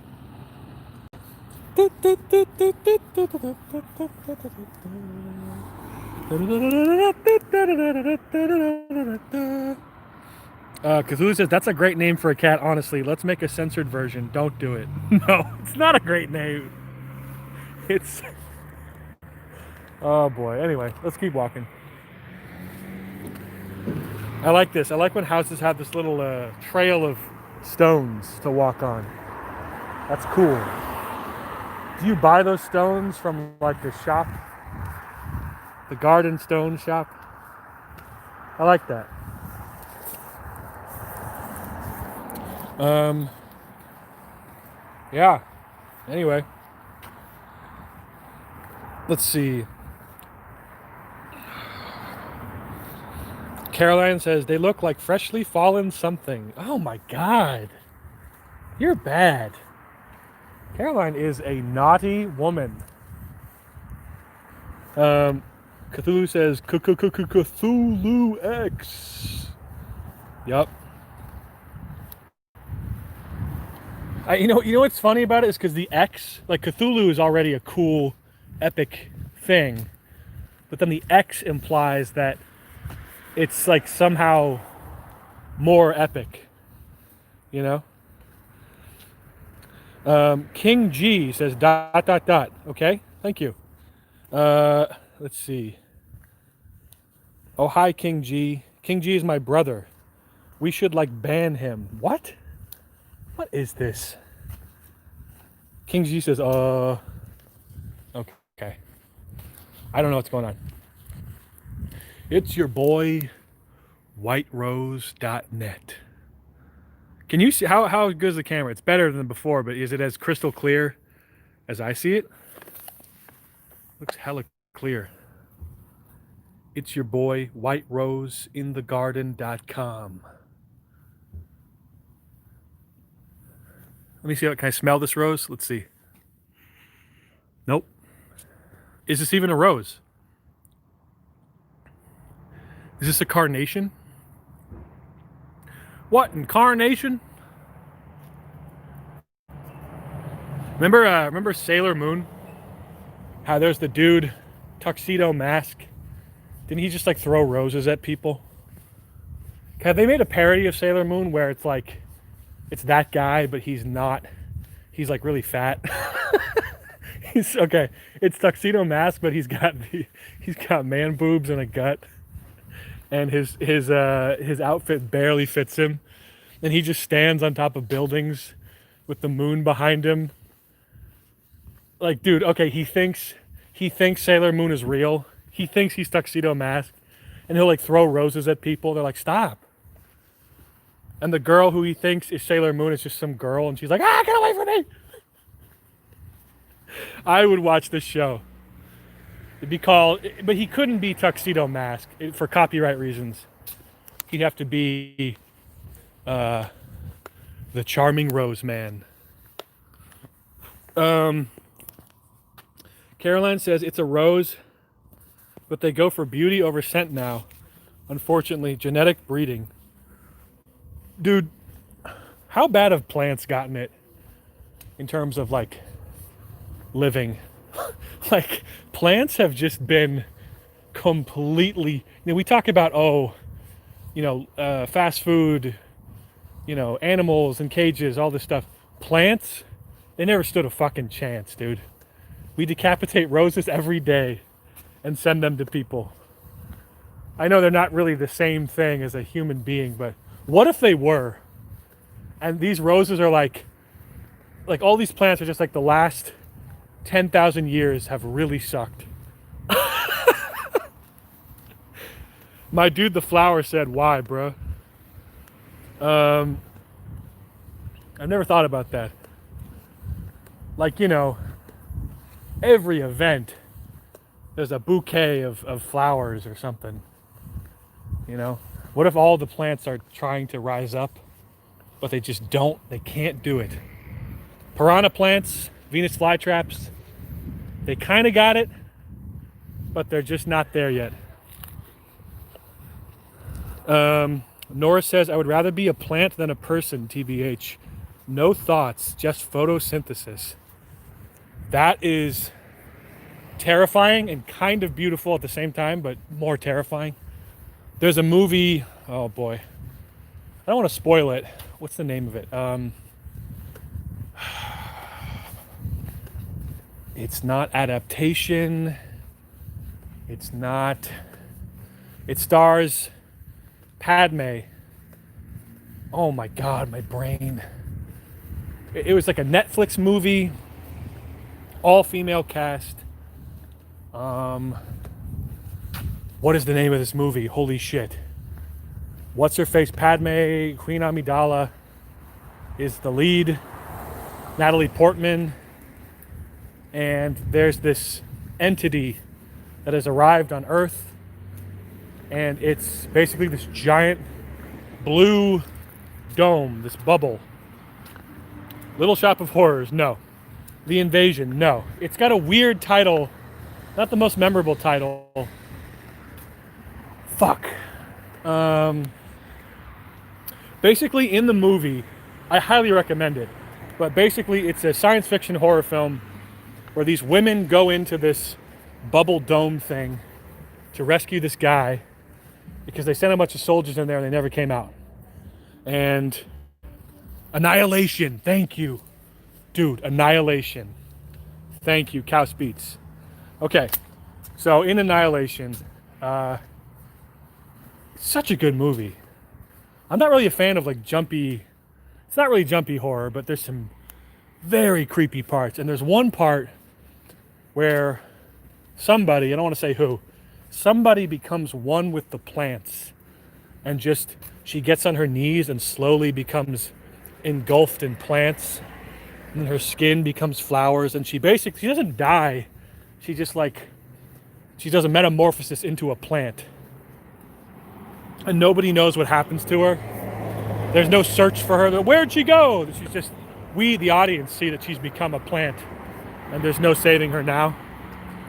A: Cthulhu says, that's a great name for a cat, honestly. Let's make a censored version. Don't do it. No, it's not a great name. It's... Oh boy. Anyway, let's keep walking. I like this. I like when houses have this little trail of stones to walk on. That's cool. Do you buy those stones from like the shop? The garden stone shop? I like that. Yeah. Anyway. Let's see. Caroline says, they look like freshly fallen something. Oh my God. You're bad. Caroline is a naughty woman. Cthulhu says, Cthulhu X. Yup. You know what's funny about it is because the X, like Cthulhu is already a cool, epic thing. But then the X implies that it's like somehow more epic, you know? King G says ... Okay, thank you. Let's see. Oh, hi, King G. King G is my brother. We should like ban him. What? What is this? King G says, okay. I don't know what's going on. It's your boy, whiterose.net. Can you see how good is the camera? It's better than before, but is it as crystal clear as I see it? Looks hella clear. It's your boy, whiteroseinthegarden.com. Let me see. Can I smell this rose? Let's see. Nope. Is this even a rose? Is this a carnation? What, incarnation? Remember Sailor Moon? How there's the dude, tuxedo mask. Didn't he just like throw roses at people? Have they made a parody of Sailor Moon where it's like, it's that guy, but he's not. He's like really fat. He's okay. It's tuxedo mask, but he's got man boobs and a gut, and his outfit barely fits him, and he just stands on top of buildings with the moon behind him. Like, dude, okay, he thinks Sailor Moon is real. He thinks he's tuxedo mask, and he'll like throw roses at people. They're like, stop. And the girl who he thinks is Sailor Moon is just some girl, and she's like, get away from me! I would watch this show. It'd be called, but he couldn't be tuxedo mask for copyright reasons. He'd have to be the Charming Rose Man. Caroline says it's a rose, but they go for beauty over scent now. Unfortunately, genetic breeding. Dude, how bad have plants gotten it in terms of like living? Like, plants have just been completely, we talk about, fast food, animals in cages, all this stuff. Plants, they never stood a fucking chance, dude. We decapitate roses every day and send them to people. I know they're not really the same thing as a human being, but what if they were? And these roses are like all these plants are just like the last 10,000 years have really sucked. My dude, the flower, said, why, bro? I've never thought about that. Like, every event, there's a bouquet of flowers or something, What if all the plants are trying to rise up, but they just don't? They can't do it. Piranha plants, Venus flytraps, they kind of got it, but they're just not there yet. Nora says, I would rather be a plant than a person, TBH. No thoughts, just photosynthesis. That is terrifying and kind of beautiful at the same time, but more terrifying. There's a movie, oh boy. I don't want to spoil it. What's the name of it? It's not adaptation. It's not. It stars Padme. Oh my God, my brain. It was like a Netflix movie, all female cast. What is the name of this movie? Holy shit. What's her face? Padme, Queen Amidala is the lead. Natalie Portman. And there's this entity that has arrived on Earth. And it's basically this giant blue dome, this bubble. Little Shop of Horrors, no. The Invasion, no. It's got a weird title, not the most memorable title. Fuck. Basically, in the movie, I highly recommend it. But basically, it's a science fiction horror film where these women go into this bubble dome thing to rescue this guy because they sent a bunch of soldiers in there and they never came out. And Annihilation, thank you. Dude, Annihilation. Thank you, Cow Beats. Okay, so in Annihilation, such a good movie. I'm not really a fan of like jumpy, it's not really jumpy horror, but there's some very creepy parts. And there's one part where somebody, I don't want to say who, somebody becomes one with the plants and just, she gets on her knees and slowly becomes engulfed in plants. And her skin becomes flowers and she doesn't die. She just she does a metamorphosis into a plant. And nobody knows what happens to her. There's no search for her. Where'd she go? She's just, we, the audience, see that she's become a plant. And there's no saving her now.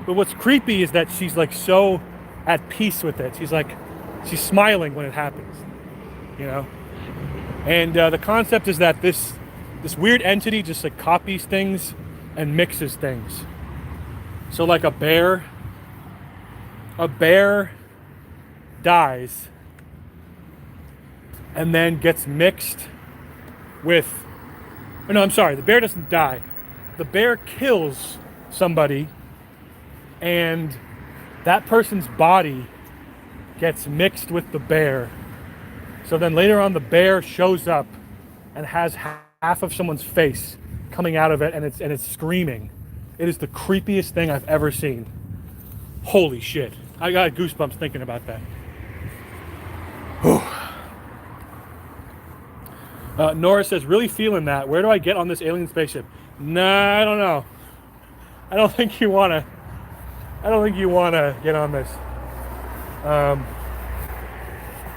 A: But what's creepy is that she's like so at peace with it. She's smiling when it happens, you know? And the concept is that this weird entity just like copies things and mixes things. So like a bear dies and then gets mixed with, no, I'm sorry, the bear doesn't die. The bear kills somebody and that person's body gets mixed with the bear. So then later on the bear shows up and has half of someone's face coming out of it and it's screaming. It is the creepiest thing I've ever seen. Holy shit. I got goosebumps thinking about that. Nora says, really feeling that. Where do I get on this alien spaceship? Nah, I don't know. I don't think you wanna get on this.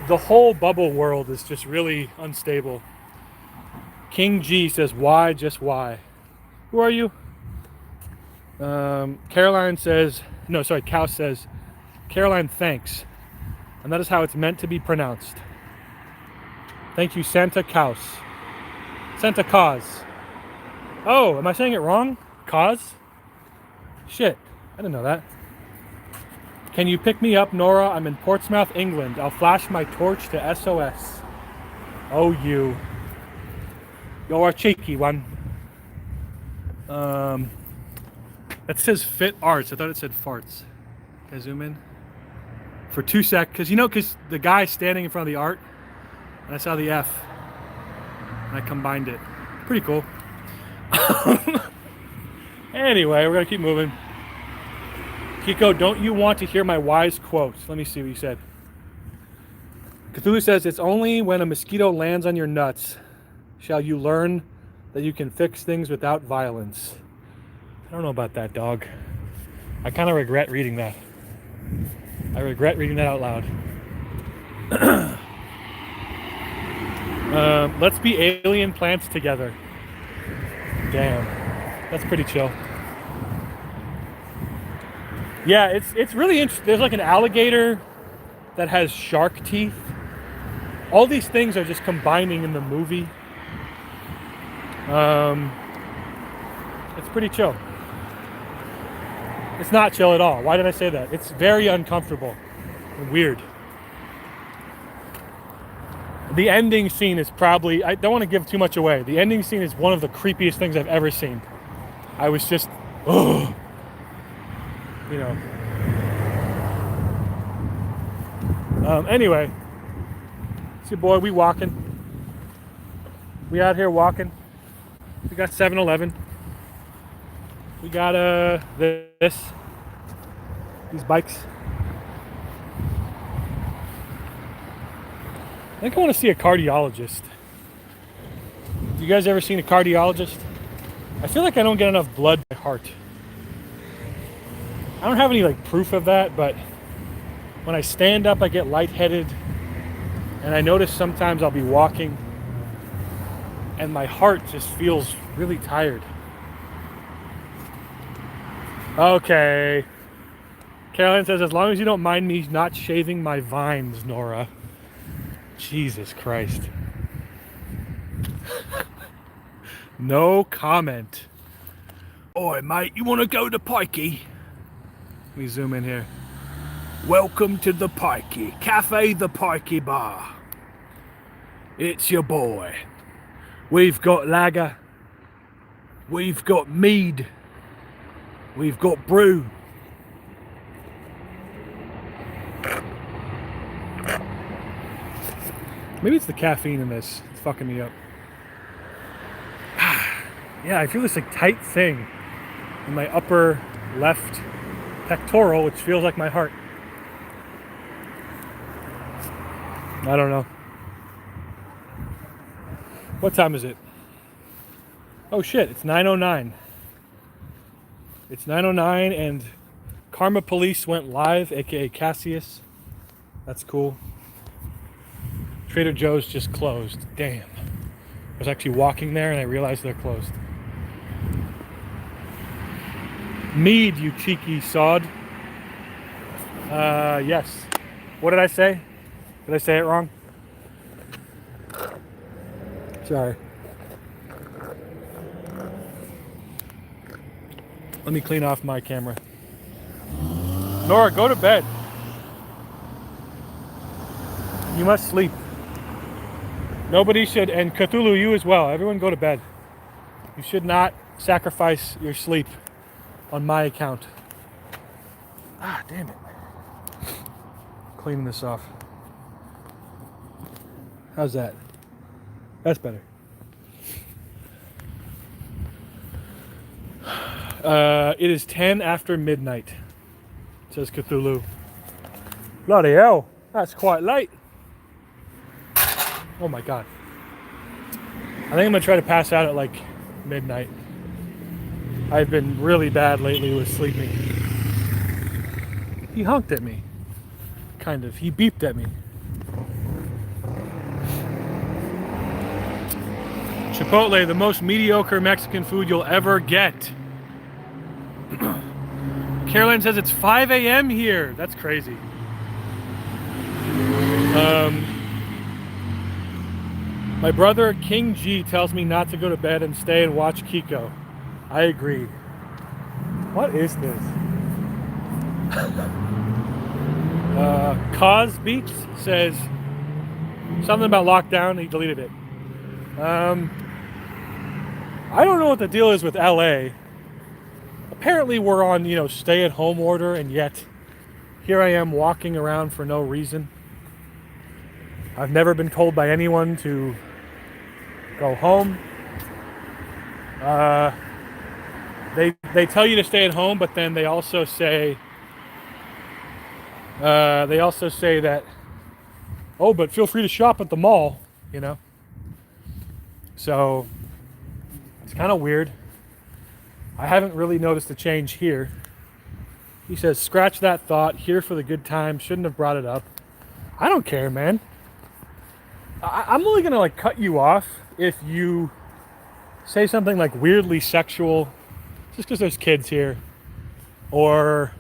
A: The whole bubble world is just really unstable. King G says, why, just why? Who are you? Caroline says, Cal says, Caroline, thanks. And that is how it's meant to be pronounced. Thank you, Santa Claus. Santa Claus. Oh, am I saying it wrong? Cause? Shit, I didn't know that. Can you pick me up, Nora? I'm in Portsmouth, England. I'll flash my torch to SOS. Oh, you. You're a cheeky one. That says Fit Arts. I thought it said farts. Can I zoom in? For 2 seconds. Because the guy's standing in front of the art. And I saw the F. And I combined it. Pretty cool. Anyway, we're going to keep moving. Kiko, don't you want to hear my wise quotes? Let me see what you said. Cthulhu says, it's only when a mosquito lands on your nuts shall you learn that you can fix things without violence. I don't know about that, dog. I kind of regret reading that. I regret reading that out loud. Let's be alien plants together. Damn, that's pretty chill. Yeah, it's really interesting. There's like an alligator that has shark teeth. All these things are just combining in the movie. It's pretty chill. It's not chill at all. Why did I say that? It's very uncomfortable and weird. The ending scene is probably, I don't want to give too much away. The ending scene is one of the creepiest things I've ever seen. I was just, oh, you know. Anyway, it's your boy, we walking. We out here walking. We got 7-Eleven. We got these bikes. I think I want to see a cardiologist. You guys ever seen a cardiologist? I feel like I don't get enough blood to my heart. I don't have any like proof of that, but when I stand up I get lightheaded, and I notice sometimes I'll be walking and my heart just feels really tired. Okay. Caroline says, as long as you don't mind me not shaving my vines, Nora. Jesus Christ. No comment. Oi, mate, you want to go to Pikey? Let me zoom in here. Welcome to the Pikey. Cafe the Pikey Bar. It's your boy. We've got lager. We've got mead. We've got brew. Maybe it's the caffeine in this. It's fucking me up. Yeah, I feel this like tight thing in my upper left pectoral, which feels like my heart. I don't know. What time is it? Oh shit, it's 9:09. It's 9:09 and Karma Police went live, aka Cassius. That's cool. Trader Joe's just closed. Damn. I was actually walking there and I realized they're closed. Mead, you cheeky sod. Yes. What did I say? Did I say it wrong? Sorry. Let me clean off my camera. Nora, go to bed. You must sleep. Nobody should, and Cthulhu, you as well. Everyone go to bed. You should not sacrifice your sleep on my account. Ah, damn it. Cleaning this off. How's that? That's better. It is 10 after midnight, says Cthulhu. Bloody hell, that's quite late. Oh my god. I think I'm gonna try to pass out at like midnight. I've been really bad lately with sleeping. He honked at me. Kind of. He beeped at me. Chipotle, the most mediocre Mexican food you'll ever get. Caroline says it's 5 a.m. here. That's crazy. My brother King G tells me not to go to bed and stay and watch Kiko. I agree. What is this? Cause Beats says something about lockdown. He deleted it. I don't know what the deal is with LA. Apparently we're on, stay-at-home order, and yet here I am walking around for no reason. I've never been told by anyone to go home. They tell you to stay at home, but then they also say that, oh, but feel free to shop at the mall, So it's kind of weird. I haven't really noticed a change here. He says, scratch that thought, here for the good time, shouldn't have brought it up. I don't care, man. I'm only gonna like cut you off if you say something like weirdly sexual, just because there's kids here, or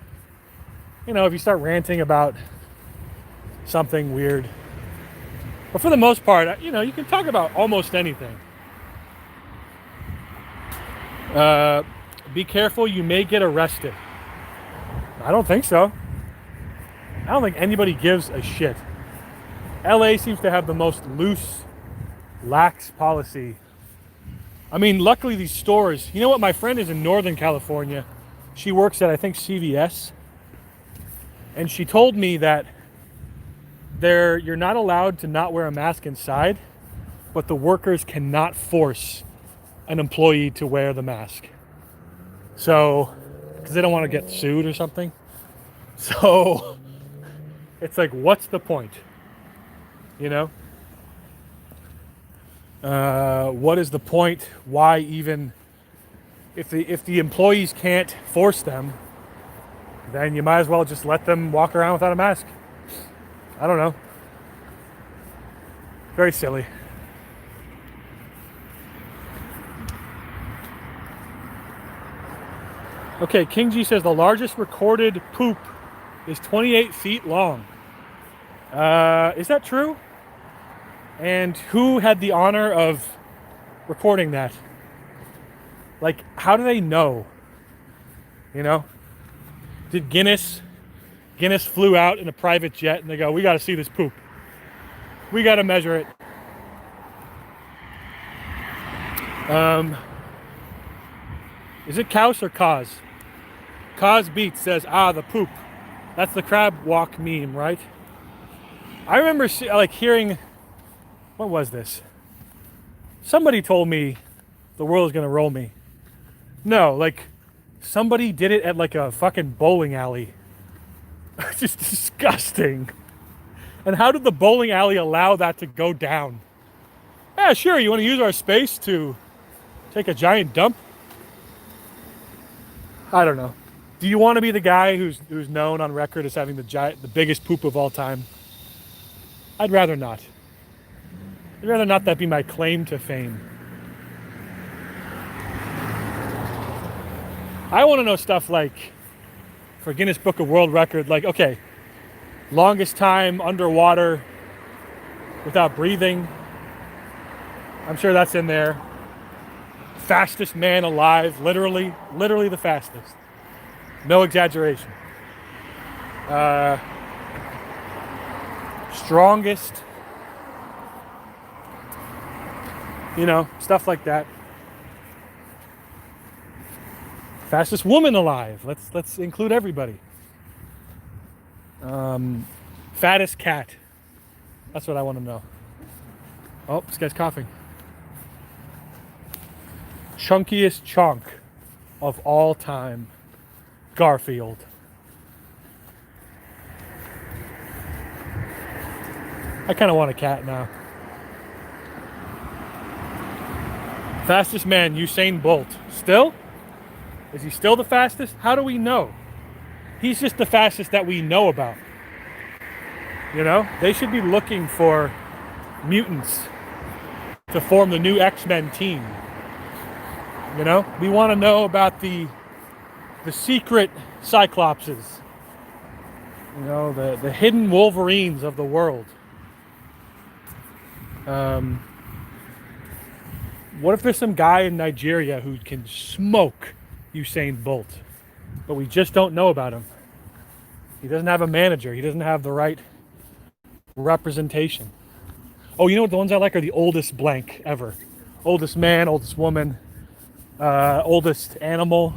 A: if you start ranting about something weird. But for the most part, you can talk about almost anything. Be careful, you may get arrested. I don't think so. I don't think anybody gives a shit. LA seems to have the most loose, lax policy. I mean, luckily these stores, you know what? My friend is in Northern California. She works at, I think, CVS. And she told me that you're not allowed to not wear a mask inside, but the workers cannot force an employee to wear the mask. So, because they don't want to get sued or something. So, it's like, what's the point? What is the point? Why even? If the employees can't force them, then you might as well just let them walk around without a mask. I don't know. Very silly. Okay, King G says the largest recorded poop is 28 feet long. Is that true? And who had the honor of recording that? Like, how do they know? Did Guinness flew out in a private jet and they go, we got to see this poop. We got to measure it. Is it Kaus or Kaz? Kaz Beats says, the poop. That's the crab walk meme, right? I remember hearing, what was this? Somebody told me the world is going to roll me. No, somebody did it at a fucking bowling alley. It's just disgusting. And how did the bowling alley allow that to go down? Yeah, sure, you want to use our space to take a giant dump? I don't know. Do you want to be the guy who's known on record as having the biggest poop of all time? I'd rather not. I'd rather not that be my claim to fame. I want to know stuff like, for Guinness Book of World Record, okay, longest time underwater without breathing. I'm sure that's in there. Fastest man alive, literally the fastest. No exaggeration. Strongest, stuff like that. Fastest woman alive. Let's include everybody. Fattest cat. That's what I want to know. Oh, this guy's coughing. Chunkiest chunk of all time. Garfield. I kind of want a cat now. Fastest man, Usain Bolt. Still? Is he still the fastest? How do we know? He's just the fastest that we know about. They should be looking for mutants to form the new X-Men team. We want to know about the secret Cyclopses. The hidden Wolverines of the world. What if there's some guy in Nigeria who can smoke Usain Bolt, but we just don't know about him? He doesn't have a manager. He doesn't have the right representation. Oh, you know what the ones I like are the oldest blank ever. Oldest man, oldest woman, oldest animal.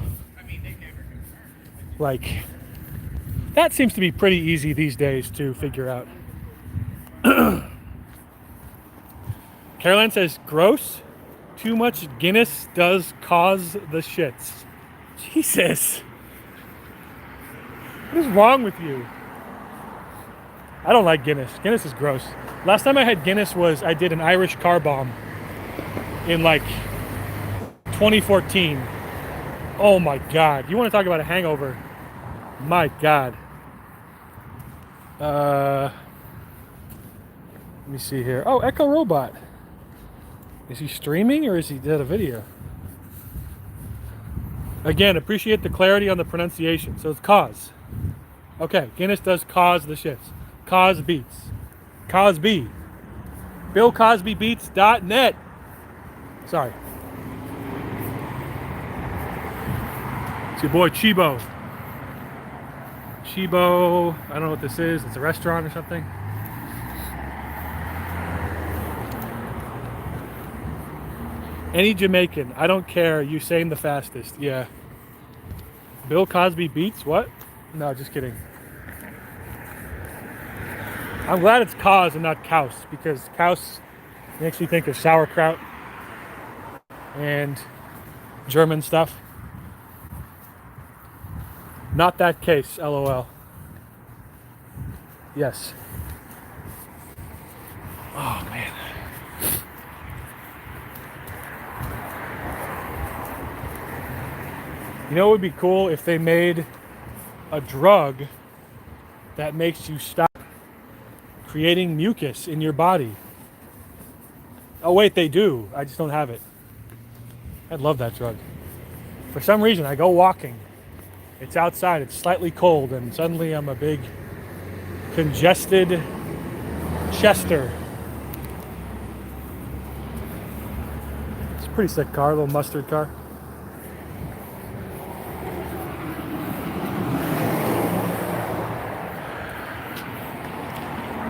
A: That seems to be pretty easy these days to figure out. Caroline says, gross. Too much Guinness does cause the shits. Jesus. What is wrong with you? I don't like Guinness. Guinness is gross. Last time I had Guinness I did an Irish car bomb in 2014. Oh my God. You want to talk about a hangover? My God. Let me see here. Oh, Echo Robot. Is he streaming or is he did a video? Again, appreciate the clarity on the pronunciation. So it's cause. Okay, Guinness does cause the shits. Cause beats. Cosby. BillCosbyBeats.net. Sorry. It's your boy Chibo. Chibo, I don't know what this is. It's a restaurant or something. Any Jamaican, I don't care. Usain the fastest. Yeah. Bill Cosby beats what? No, just kidding. I'm glad it's cause and not Kaus, because Kaus makes me think of sauerkraut and German stuff. Not that case, LOL. Yes. Oh, man. You know what would be cool if they made a drug that makes you stop creating mucus in your body. Oh wait, they do. I just don't have it. I'd love that drug. For some reason, I go walking. It's outside, it's slightly cold, and suddenly I'm a big congested Chester. It's a pretty sick car, a little mustard car.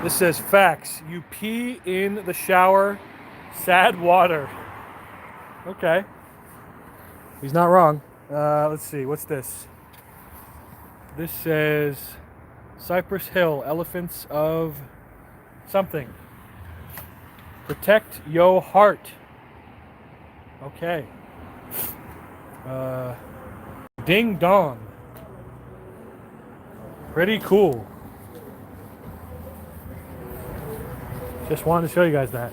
A: This says facts. You pee in the shower, sad water. Okay. He's not wrong. Let's see, what's this? This says Cypress Hill, elephants of something. Protect yo heart. Okay. Ding dong. Pretty cool. Just wanted to show you guys that.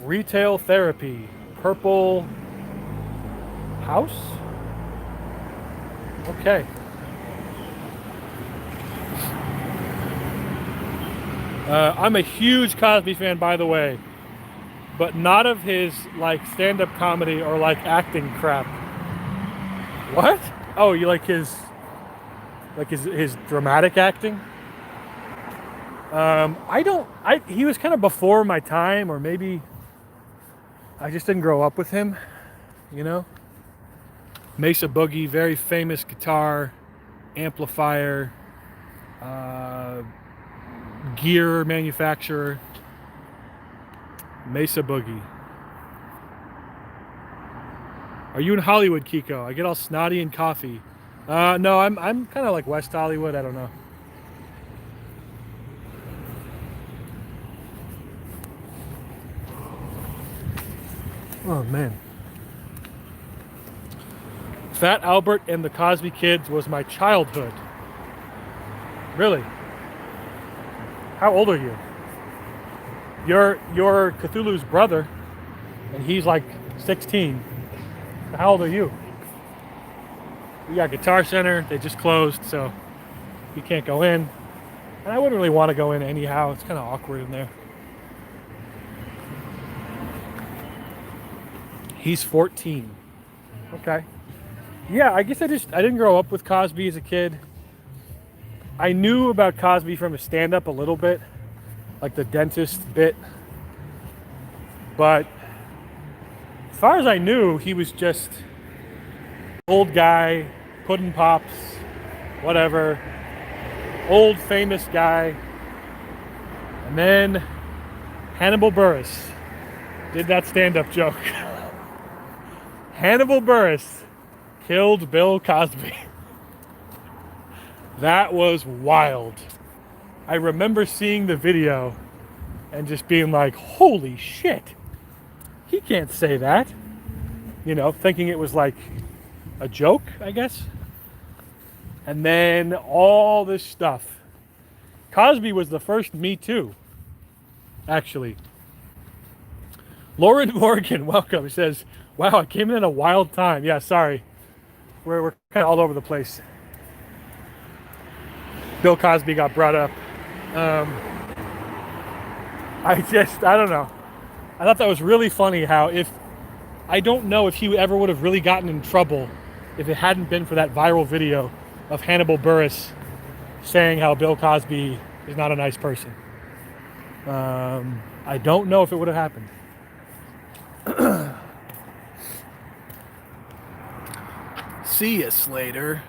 A: Retail therapy. Purple house? Okay. I'm a huge Cosby fan, by the way, but not of his like stand-up comedy or like acting crap. What? Oh, you like his dramatic acting? He was kind of before my time, or maybe I just didn't grow up with him, you know? Mesa Boogie, very famous guitar, amplifier, gear manufacturer. Mesa Boogie. Are you in Hollywood, Kiko? I get all snotty and coffee. No, I'm kind of like West Hollywood. I don't know. Oh man. Fat Albert and the Cosby Kids was my childhood. Really? How old are you? You're Cthulhu's brother, and he's like 16. How old are you? We got Guitar Center. They just closed, so you can't go in. And I wouldn't really want to go in anyhow. It's kind of awkward in there. He's 14. Okay. Yeah, I guess I didn't grow up with Cosby as a kid. I knew about Cosby from his stand-up a little bit, like the dentist bit. But as far as I knew, he was just old guy, pudding pops, whatever. Old famous guy. And then Hannibal Buress did that stand-up joke. Hannibal Buress killed Bill Cosby. That was wild. I remember seeing the video and just being like, holy shit, he can't say that. You know, thinking it was like a joke, I guess. And then all this stuff. Cosby was the first Me Too, actually. Lauren Morgan, welcome. He says, wow, I came in at a wild time. Yeah, sorry. We're kind of all over the place. Bill Cosby got brought up. I don't know. I thought that was really funny how I don't know if he ever would have really gotten in trouble if it hadn't been for that viral video of Hannibal Buress saying how Bill Cosby is not a nice person. I don't know if it would have happened. See ya, Slater.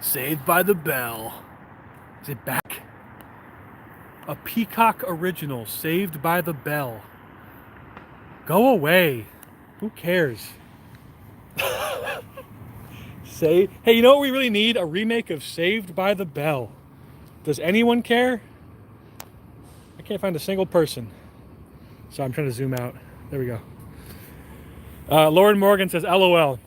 A: Saved by the Bell. Is it back? A Peacock original, Saved by the Bell. Go away. Who cares? Hey, you know what we really need? A remake of Saved by the Bell. Does anyone care? I can't find a single person. So I'm trying to zoom out. There we go. Lauren Morgan says, LOL.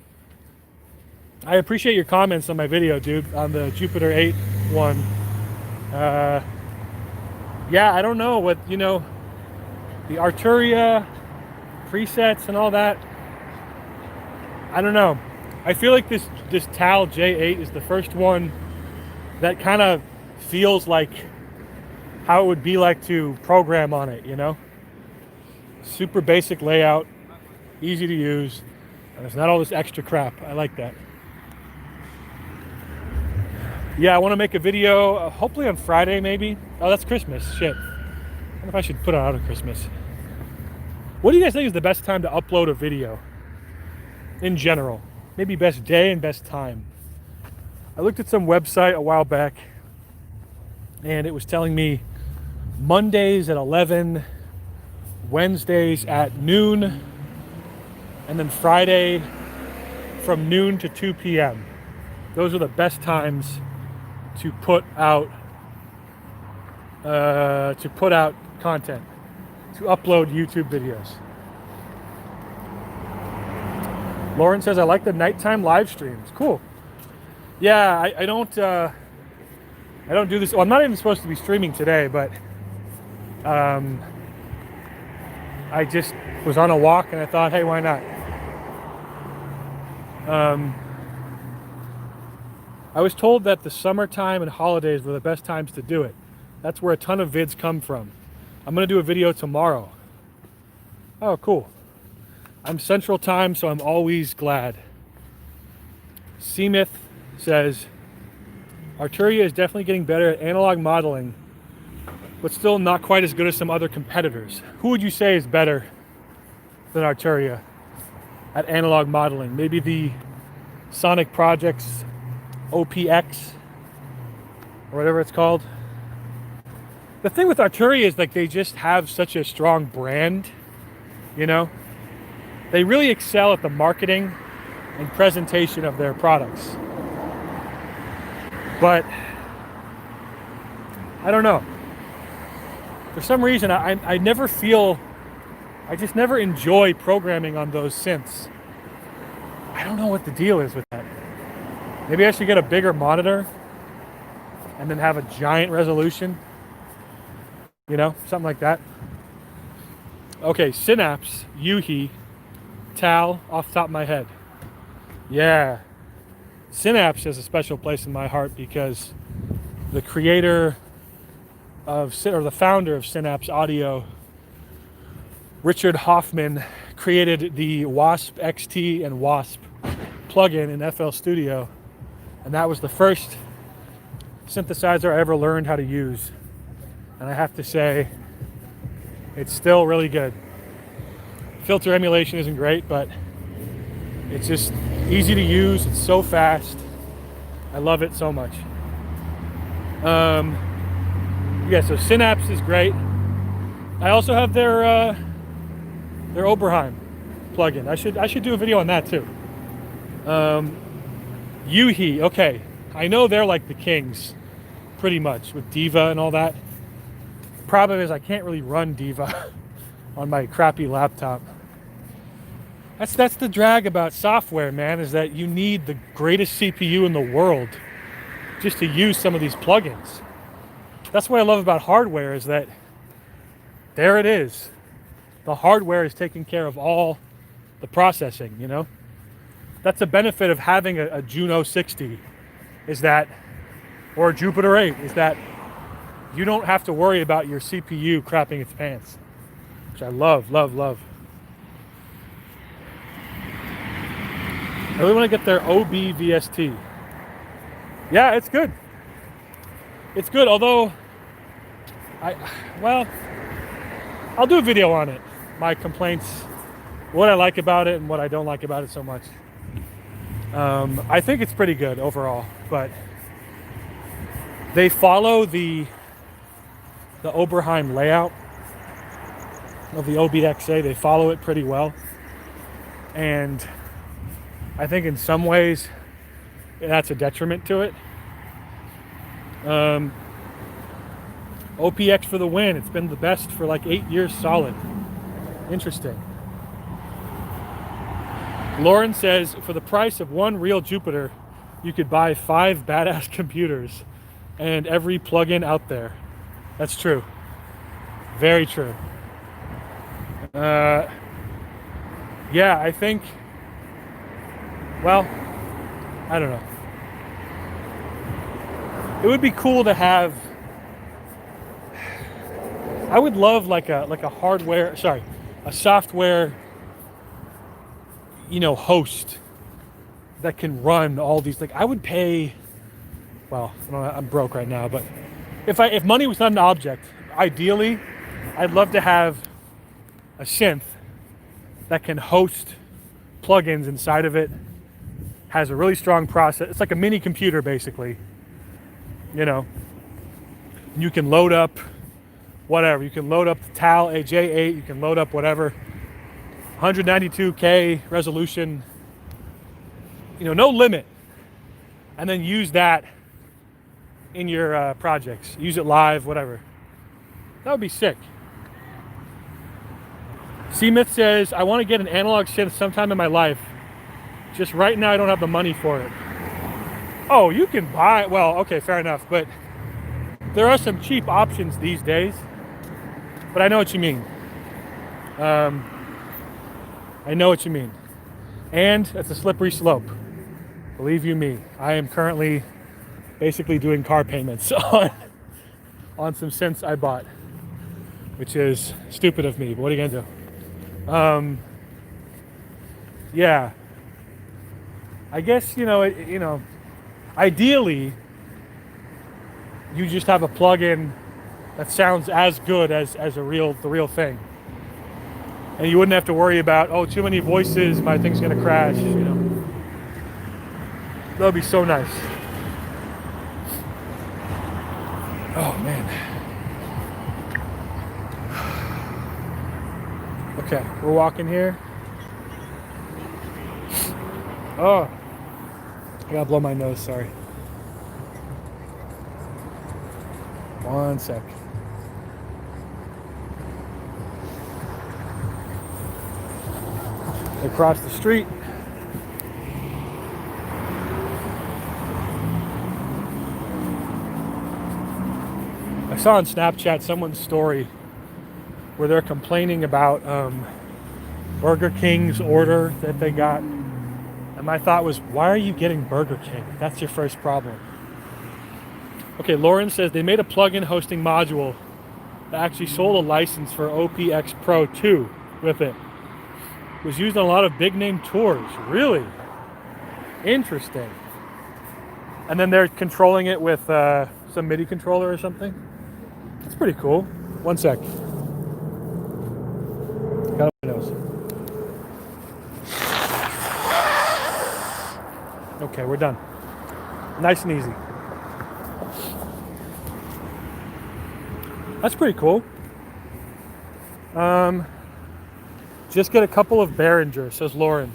A: I appreciate your comments on my video, dude, on the Jupiter 8 one. Yeah, I don't know what, the Arturia presets and all that. I don't know. I feel like this Tal J8 is the first one that kind of feels like how it would be like to program on it, Super basic layout, easy to use, and there's not all this extra crap. I like that. Yeah, I want to make a video, hopefully on Friday maybe. Oh, that's Christmas. Shit. I wonder if I should put it out on Christmas. What do you guys think is the best time to upload a video? In general. Maybe best day and best time. I looked at some website a while back, and it was telling me Mondays at 11, Wednesdays at noon, and then Friday from noon to 2 p.m. Those are the best times to put out content, to upload YouTube videos. Lauren says, I like the nighttime live streams. Cool. Yeah, I don't do this. Well, I'm not even supposed to be streaming today, but I just was on a walk and I thought, hey, why not? I was told that the summertime and holidays were the best times to do it. That's where a ton of vids come from. I'm going to do a video tomorrow. Oh, cool. I'm Central Time, so I'm always glad. Seamith says, Arturia is definitely getting better at analog modeling, but still not quite as good as some other competitors. Who would you say is better than Arturia at analog modeling? Maybe the Sonic Projects OPX or whatever it's called. The thing with Arturia is like they just have such a strong brand, They really excel at the marketing and presentation of their products. But I don't know. For some reason, I just never enjoy programming on those synths. I don't know what the deal is with that. Maybe I should get a bigger monitor and then have a giant resolution. Something like that. Okay, Synapse, Yuhi, Tal, off the top of my head. Yeah. Synapse has a special place in my heart because the creator of, or the founder of Synapse Audio, Richard Hoffman, created the Wasp XT and Wasp plugin in FL Studio. And that was the first synthesizer I ever learned how to use. And I have to say, it's still really good. Filter emulation isn't great, but it's just easy to use. It's so fast. I love it so much. Yeah, so Synapse is great. I also have their Oberheim plugin. I should do a video on that too. Yuhi, okay. I know they're like the kings, pretty much, with Diva and all that. Problem is I can't really run Diva on my crappy laptop. That's the drag about software, man, is that you need the greatest CPU in the world just to use some of these plugins. That's what I love about hardware, is that there it is. The hardware is taking care of all the processing, That's a benefit of having a Juno 60, is that, or a Jupiter 8, is that you don't have to worry about your CPU crapping its pants, which I love, love, love. I really want to get their OB VST. Yeah, it's good. It's good, although I'll do a video on it. My complaints, what I like about it and what I don't like about it so much. I think it's pretty good overall, but they follow the Oberheim layout of the OBXA. They follow it pretty well. And I think in some ways that's a detriment to it. OPX for the win. It's been the best for like 8 years solid. Interesting. Lauren says, for the price of one real Jupiter, you could buy 5 badass computers and every plugin out there. That's true. Very true. Yeah, I think, well, I don't know. It would be cool to have, I would love like a software, host that can run all these. Like I would pay, well, I'm broke right now, but if money was not an object, ideally, I'd love to have a synth that can host plugins inside of it, has a really strong process. It's like a mini computer, basically. You can load up whatever. You can load up the TAL AJ8. You can load up whatever. 192K resolution. No limit. And then use that in your projects. Use it live, whatever. That would be sick. C-Myth says, I want to get an analog synth sometime in my life. Just right now I don't have the money for it. Oh, you can buy, well, okay, fair enough. But there are some cheap options these days. But I know what you mean. I know what you mean. And it's a slippery slope. Believe you me, I am currently basically doing car payments on some synths I bought, which is stupid of me, but what are you gonna do? Yeah. I guess, ideally, you just have a plugin that sounds as good as the real thing. And you wouldn't have to worry about, too many voices, my thing's gonna crash, That would be so nice. Oh man. Okay, we're walking here. Oh, I gotta blow my nose, sorry. One sec. Across the street. I saw on Snapchat someone's story where they're complaining about Burger King's order that they got. And my thought was, why are you getting Burger King? That's your first problem. Okay, Lauren says they made a plugin hosting module that actually sold a license for OPX Pro 2 with it. It was used on a lot of big name tours. Really? Interesting. And then they're controlling it with some MIDI controller or something. That's pretty cool. One sec. Got up my nose. Okay, we're done. Nice and easy. That's pretty cool. Just get a couple of Behringer, says Lauren.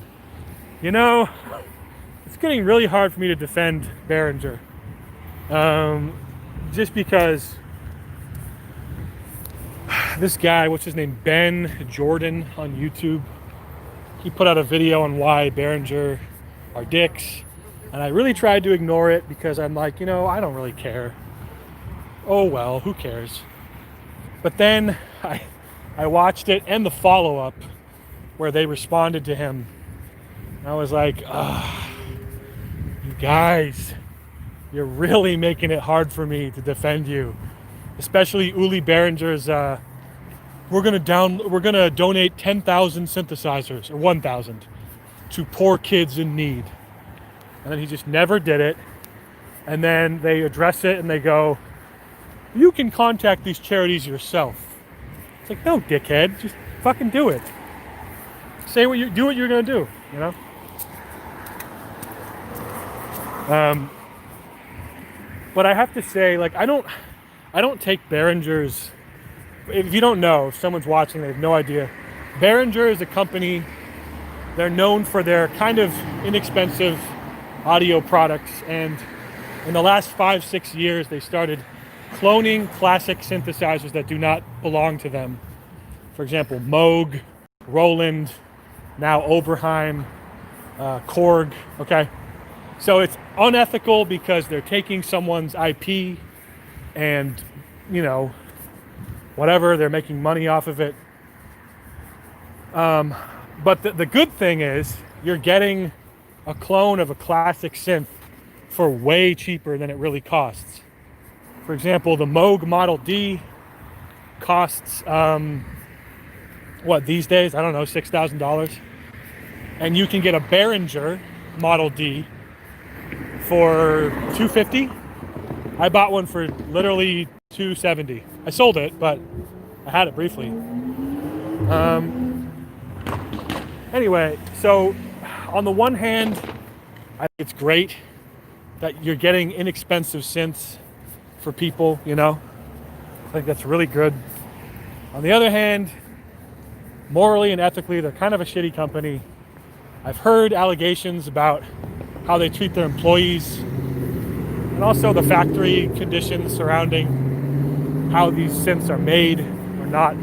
A: It's getting really hard for me to defend Behringer. Just because this guy, what's his name, Ben Jordan on YouTube, he put out a video on why Behringer are dicks. And I really tried to ignore it because I'm like, I don't really care. Oh well, who cares? But then I watched it and the follow-up where they responded to him. And I was like, you guys, you're really making it hard for me to defend you. especially Uli Behringer's. We're gonna donate 10,000 synthesizers or 1,000 to poor kids in need, and then he just never did it. And then they address it and they go, "You can contact these charities yourself." It's like, no, dickhead, just fucking do it. Say what you're gonna do, you know. But I have to say, like, I don't take Behringer's. If you don't know, if someone's watching, they have no idea. Behringer is a company. They're known for their kind of inexpensive audio products, and in the last 5-6 years, they started cloning classic synthesizers that do not belong to them. For example, Moog, Roland, now Oberheim, Korg. Okay, so it's unethical because they're taking someone's IP, and whatever, they're making money off of it. But the good thing is you're getting a clone of a classic synth for way cheaper than it really costs. For example, the Moog Model D costs, these days? I don't know, $6,000. And you can get a Behringer Model D for $250. I bought one for literally $270. I sold it, but I had it briefly. Anyway, so on the one hand, I think it's great that you're getting inexpensive synths for people, I think that's really good. On the other hand, morally and ethically, they're kind of a shitty company. I've heard allegations about how they treat their employees, and also the factory conditions surrounding how these synths are made or not.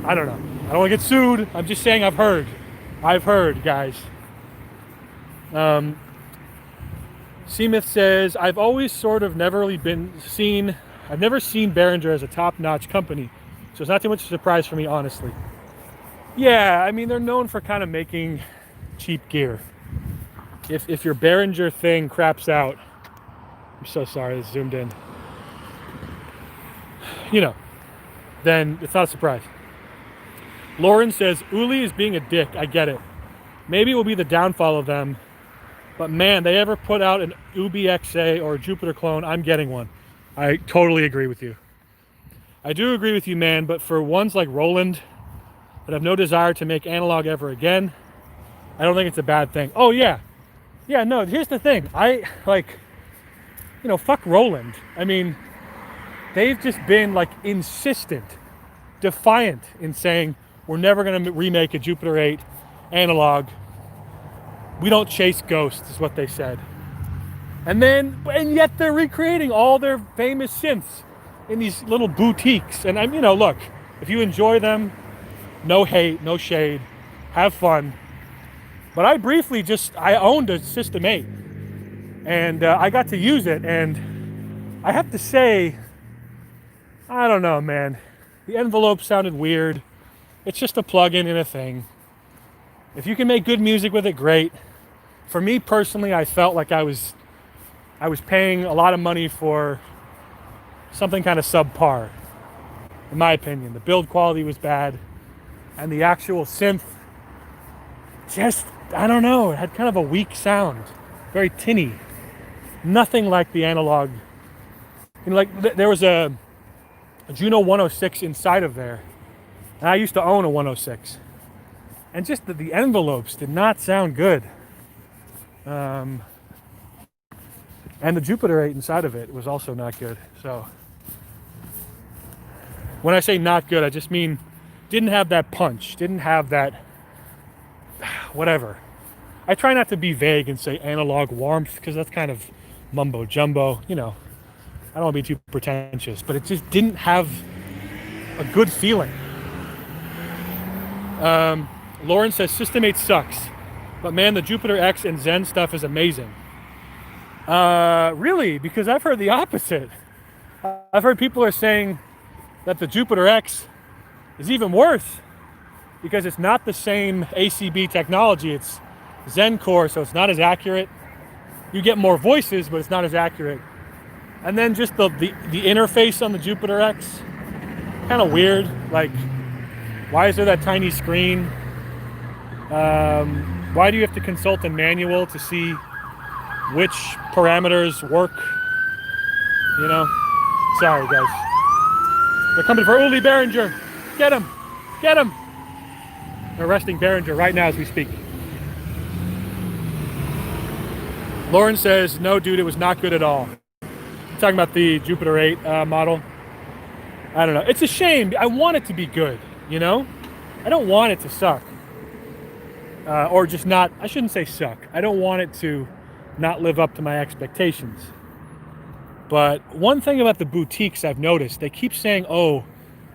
A: I don't know. I don't want to get sued. I'm just saying I've heard, guys. Seamith says, I've always sort of I've never seen Behringer as a top-notch company, so it's not too much of a surprise for me, honestly. Yeah, I mean, they're known for kind of making cheap gear. If your Behringer thing craps out, I'm so sorry, this zoomed in, then it's not a surprise. Lauren says, Uli is being a dick, I get it. Maybe it will be the downfall of them, but man, they ever put out an UBXA or a Jupiter clone, I'm getting one. I totally agree with you. I do agree with you, man, but for ones like Roland that have no desire to make analog ever again, I don't think it's a bad thing. Oh, yeah. Yeah, no, here's the thing. Fuck Roland. I mean, they've just been, insistent, defiant in saying, we're never going to remake a Jupiter 8 analog. We don't chase ghosts, is what they said. And yet they're recreating all their famous synths in these little boutiques. And look, if you enjoy them, no hate, no shade, have fun. But I owned a System 8, and I got to use it, and I have to say, I don't know, man. The envelope sounded weird. It's just a plug-in in a thing. If you can make good music with it, great. For me personally, I felt like I was paying a lot of money for something kind of subpar, in my opinion. The build quality was bad, and the actual synth just, I don't know, it had kind of a weak sound, very tinny. Nothing like the analog. There was a Juno 106 inside of there, and I used to own a 106, and just the envelopes did not sound good. And the Jupiter 8 inside of it was also not good. So when I say not good, I just mean didn't have that punch, didn't have that whatever. I try not to be vague and say analog warmth, because that's kind of mumbo jumbo, I don't want to be too pretentious, but it just didn't have a good feeling. Lauren says System 8 sucks, but man, the Jupiter X and Zen stuff is amazing. Really? Because I've heard the opposite. I've heard people are saying that the Jupiter X is even worse because it's not the same ACB technology. It's Zen core, so it's not as accurate. You get more voices, but it's not as accurate. And then just the interface on the Jupiter X, kind of weird. Like, why is there that tiny screen? Why do you have to consult a manual to see which parameters work? You know? Sorry, guys. They're coming for Uli Behringer. Get him! Get him! They're arresting Behringer right now as we speak. Lauren says, no, dude, it was not good at all. Talking about the Jupiter 8 model. I don't know. It's a shame. I want it to be good, you know? I don't want it to suck. Or just not, I shouldn't say suck. I don't want it to not live up to my expectations. But one thing about the boutiques I've noticed, they keep saying, oh,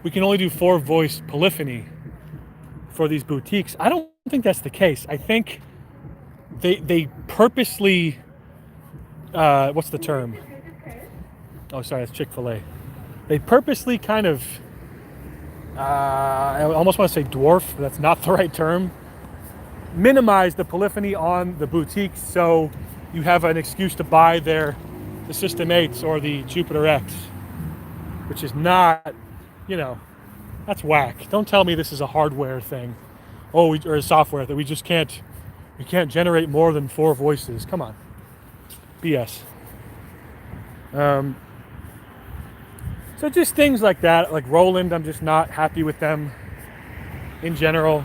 A: we can only do 4-voice polyphony for these boutiques. I don't think that's the case. I think they purposely, what's the term? Oh, sorry, that's Chick-fil-A. They purposely kind of, I almost want to say dwarf, but that's not the right term. Minimize the polyphony on the boutiques so you have an excuse to buy the System 8s or the Jupiter X, which is not, you know, that's whack. Don't tell me this is a hardware thing, or a software that we can't generate more than 4 voices. Come on, BS. So just things like that, like Roland, I'm just not happy with them in general.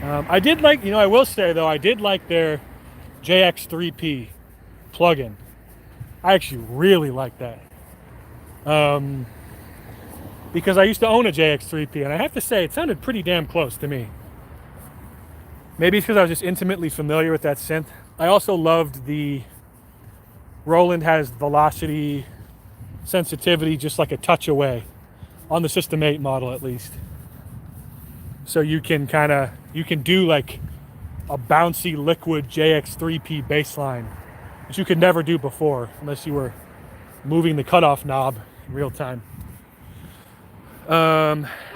A: I did like, you know, I will say though, I did like their JX3P plugin. I actually really like that. Because I used to own a JX3P, and I have to say, it sounded pretty damn close to me. Maybe it's because I was just intimately familiar with that synth. I also loved Roland has velocity, sensitivity, just like a touch away, on the System 8 model at least. So you can do like a bouncy liquid JX3P bass line, which you could never do before unless you were moving the cutoff knob in real time.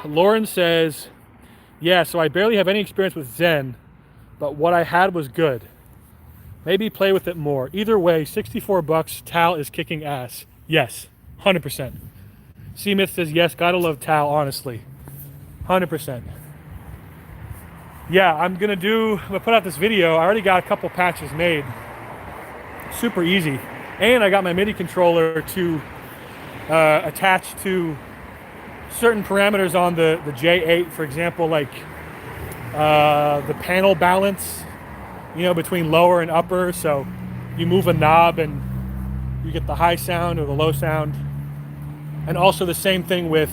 A: Lauren says, yeah, so I barely have any experience with Zen, but what I had was good. Maybe play with it more. Either way, $64, Tal is kicking ass. Yes, 100%. C-Myth says, yes, gotta love Tal, honestly. 100%. Yeah, I'm gonna put out this video. I already got a couple patches made. Super easy. And I got my MIDI controller to attach to certain parameters on the J8, for example, like the panel balance, you know, between lower and upper. So you move a knob and you get the high sound or the low sound. And also the same thing with,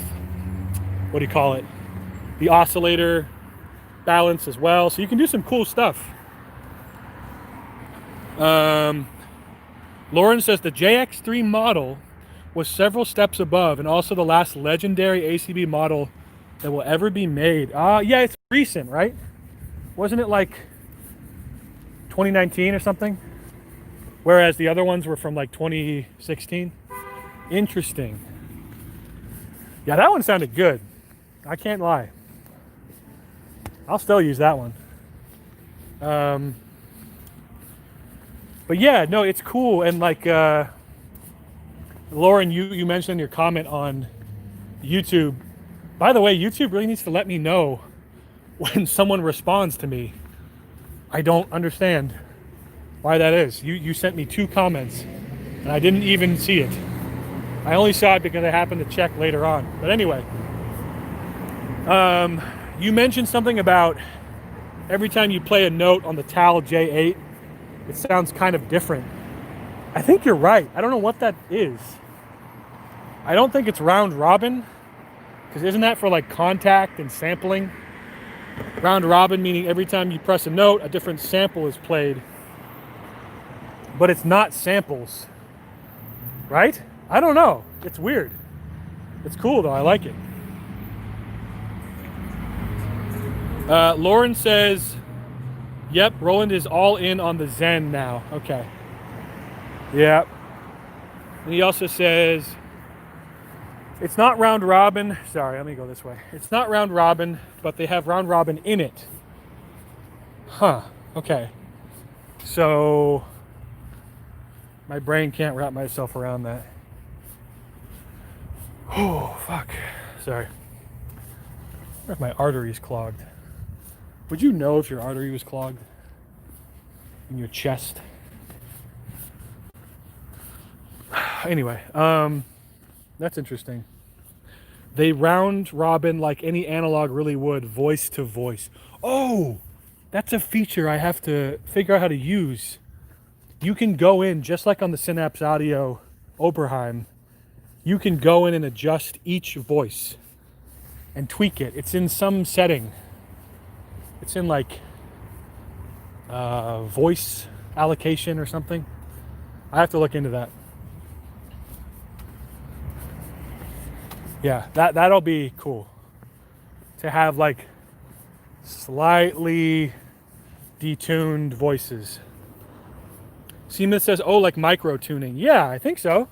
A: what do you call it? The oscillator balance as well. So you can do some cool stuff. Lauren says the JX3 model was several steps above and also the last legendary ACB model that will ever be made. Yeah, it's recent, right? Wasn't it like 2019 or something? Whereas the other ones were from like 2016. Interesting. Yeah, that one sounded good. I can't lie. I'll still use that one. But yeah, no, it's cool. And like, Lauren, you mentioned in your comment on YouTube. By the way, YouTube really needs to let me know when someone responds to me. I don't understand why that is. You sent me 2 comments and I didn't even see it. I only saw it because I happened to check later on. But anyway, you mentioned something about every time you play a note on the Tal J8, it sounds kind of different. I think you're right. I don't know what that is. I don't think it's round robin, because isn't that for like contact and sampling? Round robin meaning every time you press a note, a different sample is played. But it's not samples, right? I don't know. It's weird. It's cool though. I like it. Lauren says, yep, Roland is all in on the Zen now. Okay. Yep. And he also says, it's not round robin. Sorry, let me go this way. It's not round robin, but they have round robin in it. Huh. Okay. So My brain can't wrap myself around that. Oh, fuck. Sorry. I wonder if my artery's clogged. Would you know if your artery was clogged? In your chest? Anyway, that's interesting. They round robin like any analog really would, voice to voice. Oh, that's a feature I have to figure out how to use. You can go in, just like on the Synapse Audio Oberheim, you can go in and adjust each voice and tweak it. It's in some setting. It's in like voice allocation or something. I have to look into that. Yeah, that'll be cool. To have like slightly detuned voices. Seaman says, oh, like micro tuning. Yeah, I think so.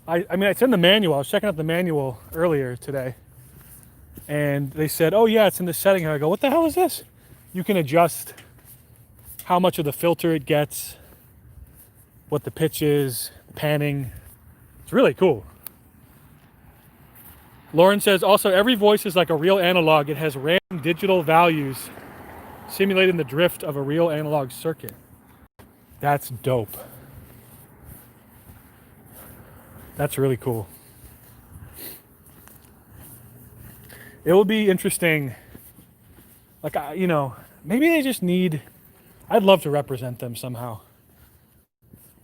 A: I mean, it's in the manual. I was checking out the manual earlier today. And they said, oh yeah, it's in this setting. And I go, what the hell is this? You can adjust how much of the filter it gets, what the pitch is, panning. It's really cool. Lauren says, also, every voice is like a real analog. It has random digital values simulating the drift of a real analog circuit. That's dope. That's really cool. It will be interesting. Like, you know, maybe they just need, I'd love to represent them somehow.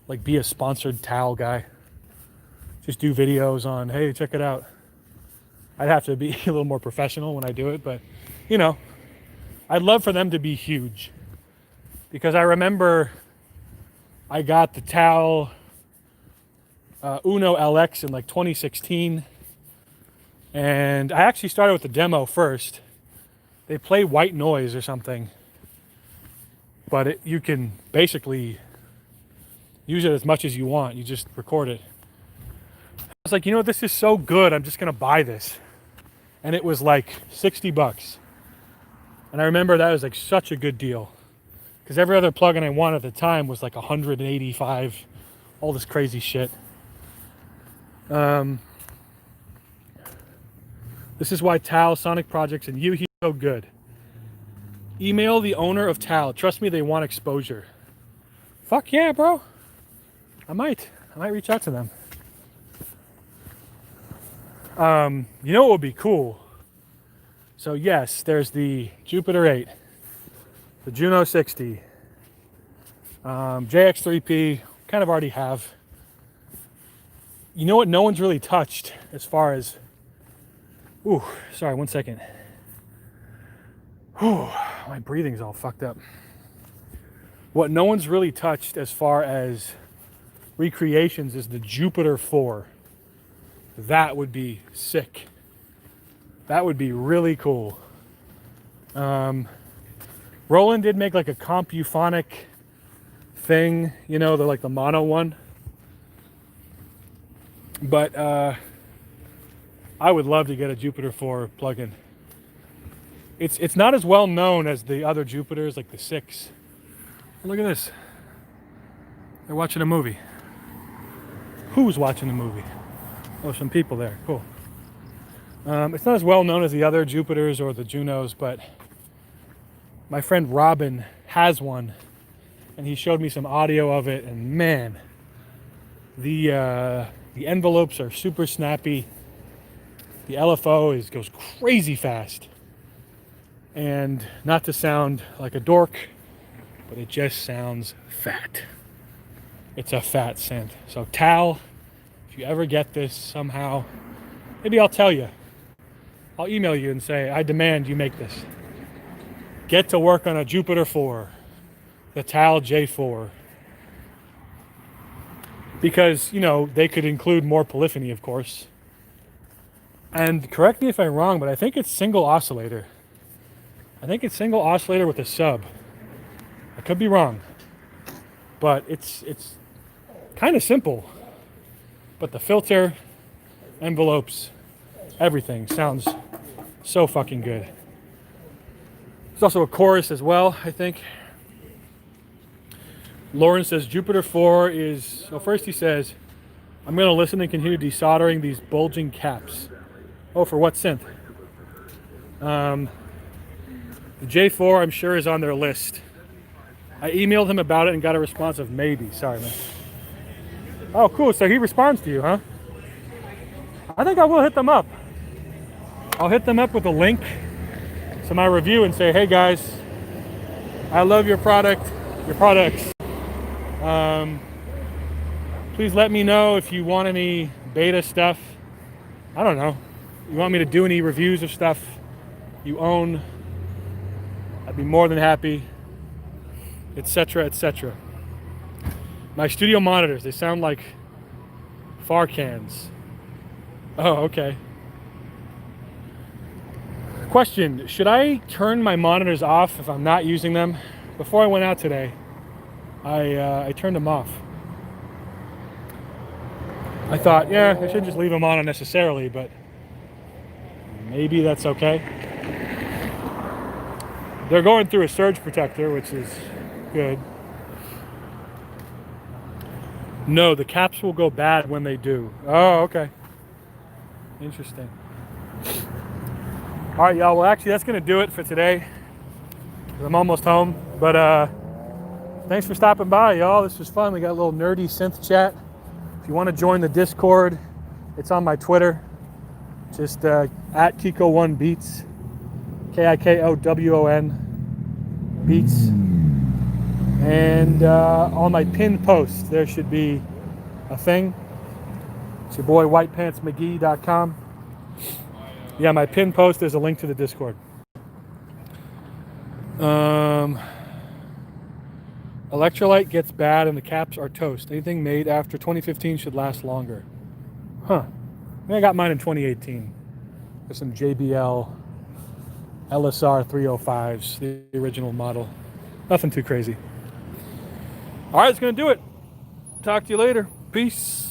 A: Like, be a sponsored towel guy. Just do videos on, hey, check it out. I'd have to be a little more professional when I do it, but, you know, I'd love for them to be huge. Because I remember I got the towel Uno LX in like 2016. And I actually started with the demo first. They play white noise or something. But you can basically use it as much as you want. You just record it. I was like, you know what, this is so good, I'm just gonna buy this. And it was like 60 bucks. And I remember that was like such a good deal. Because every other plugin I wanted at the time was like 185, all this crazy shit. This is why Tal, Sonic Projects, and you, he's so good. Email the owner of Tal. Trust me, they want exposure. Fuck yeah, bro. I might reach out to them. You know what would be cool? So yes, there's the Jupiter 8, the Juno 60, JX3P, kind of already have. You know what no one's really touched as far as, ooh, sorry, 1 second. Ooh, my breathing's all fucked up. What no one's really touched as far as recreations is the Jupiter 4. That would be sick. That would be really cool. Roland did make like a comp euphonic thing, you know, the like the mono one. But I would love to get a Jupiter 4 plugin. It's not as well known as the other Jupiters, like the 6. Look at this. They're watching a movie. Who's watching the movie? Oh, some people there. Cool. It's not as well known as the other Jupiters or the Junos, but my friend Robin has one, and he showed me some audio of it, and man, the envelopes are super snappy. The LFO goes crazy fast. And not to sound like a dork, but it just sounds fat. It's a fat synth. So Tal, if you ever get this somehow, maybe I'll tell you. I'll email you and say, I demand you make this. Get to work on a Jupiter 4, the Tal J4. Because, you know, they could include more polyphony, of course. And correct me if I'm wrong, but I think it's single oscillator. I think it's single oscillator with a sub. I could be wrong. But it's kind of simple. But the filter, envelopes, everything sounds so fucking good. There's also a chorus as well, I think. Lauren says Jupiter 4 is, well, first he says, I'm going to listen and continue desoldering these bulging caps. Oh, for what synth? The J4, I'm sure, is on their list. I emailed him about it and got a response of maybe. Sorry, man. Oh, cool. So he responds to you, huh? I think I will hit them up. I'll hit them up with a link to my review and say, hey guys, I love your products. Please let me know if you want any beta stuff. I don't know. You want me to do any reviews of stuff you own? I'd be more than happy, etc., etc. My studio monitors, they sound like far cans. Oh, okay. Question, should I turn my monitors off if I'm not using them? Before I went out today, I turned them off. I thought, yeah, I shouldn't just leave them on unnecessarily, but maybe that's okay. They're going through a surge protector, which is good. No, the caps will go bad when they do. Oh, okay. Interesting. All right, y'all. Well, actually, that's going to do it for today. I'm almost home. But thanks for stopping by, y'all. This was fun. We got a little nerdy synth chat. If you want to join the Discord, it's on my Twitter. Just at Kiko1Beats. KIKOWON Beats. And on my pinned post, there should be a thing. It's your boy, whitepantsmcgee.com. Yeah, my pinned post, there's a link to the Discord. Electrolyte gets bad and the caps are toast. Anything made after 2015 should last longer. Huh. I got mine in 2018. There's some JBL LSR 305s, the original model. Nothing too crazy. All right, it's going to do it. Talk to you later. Peace.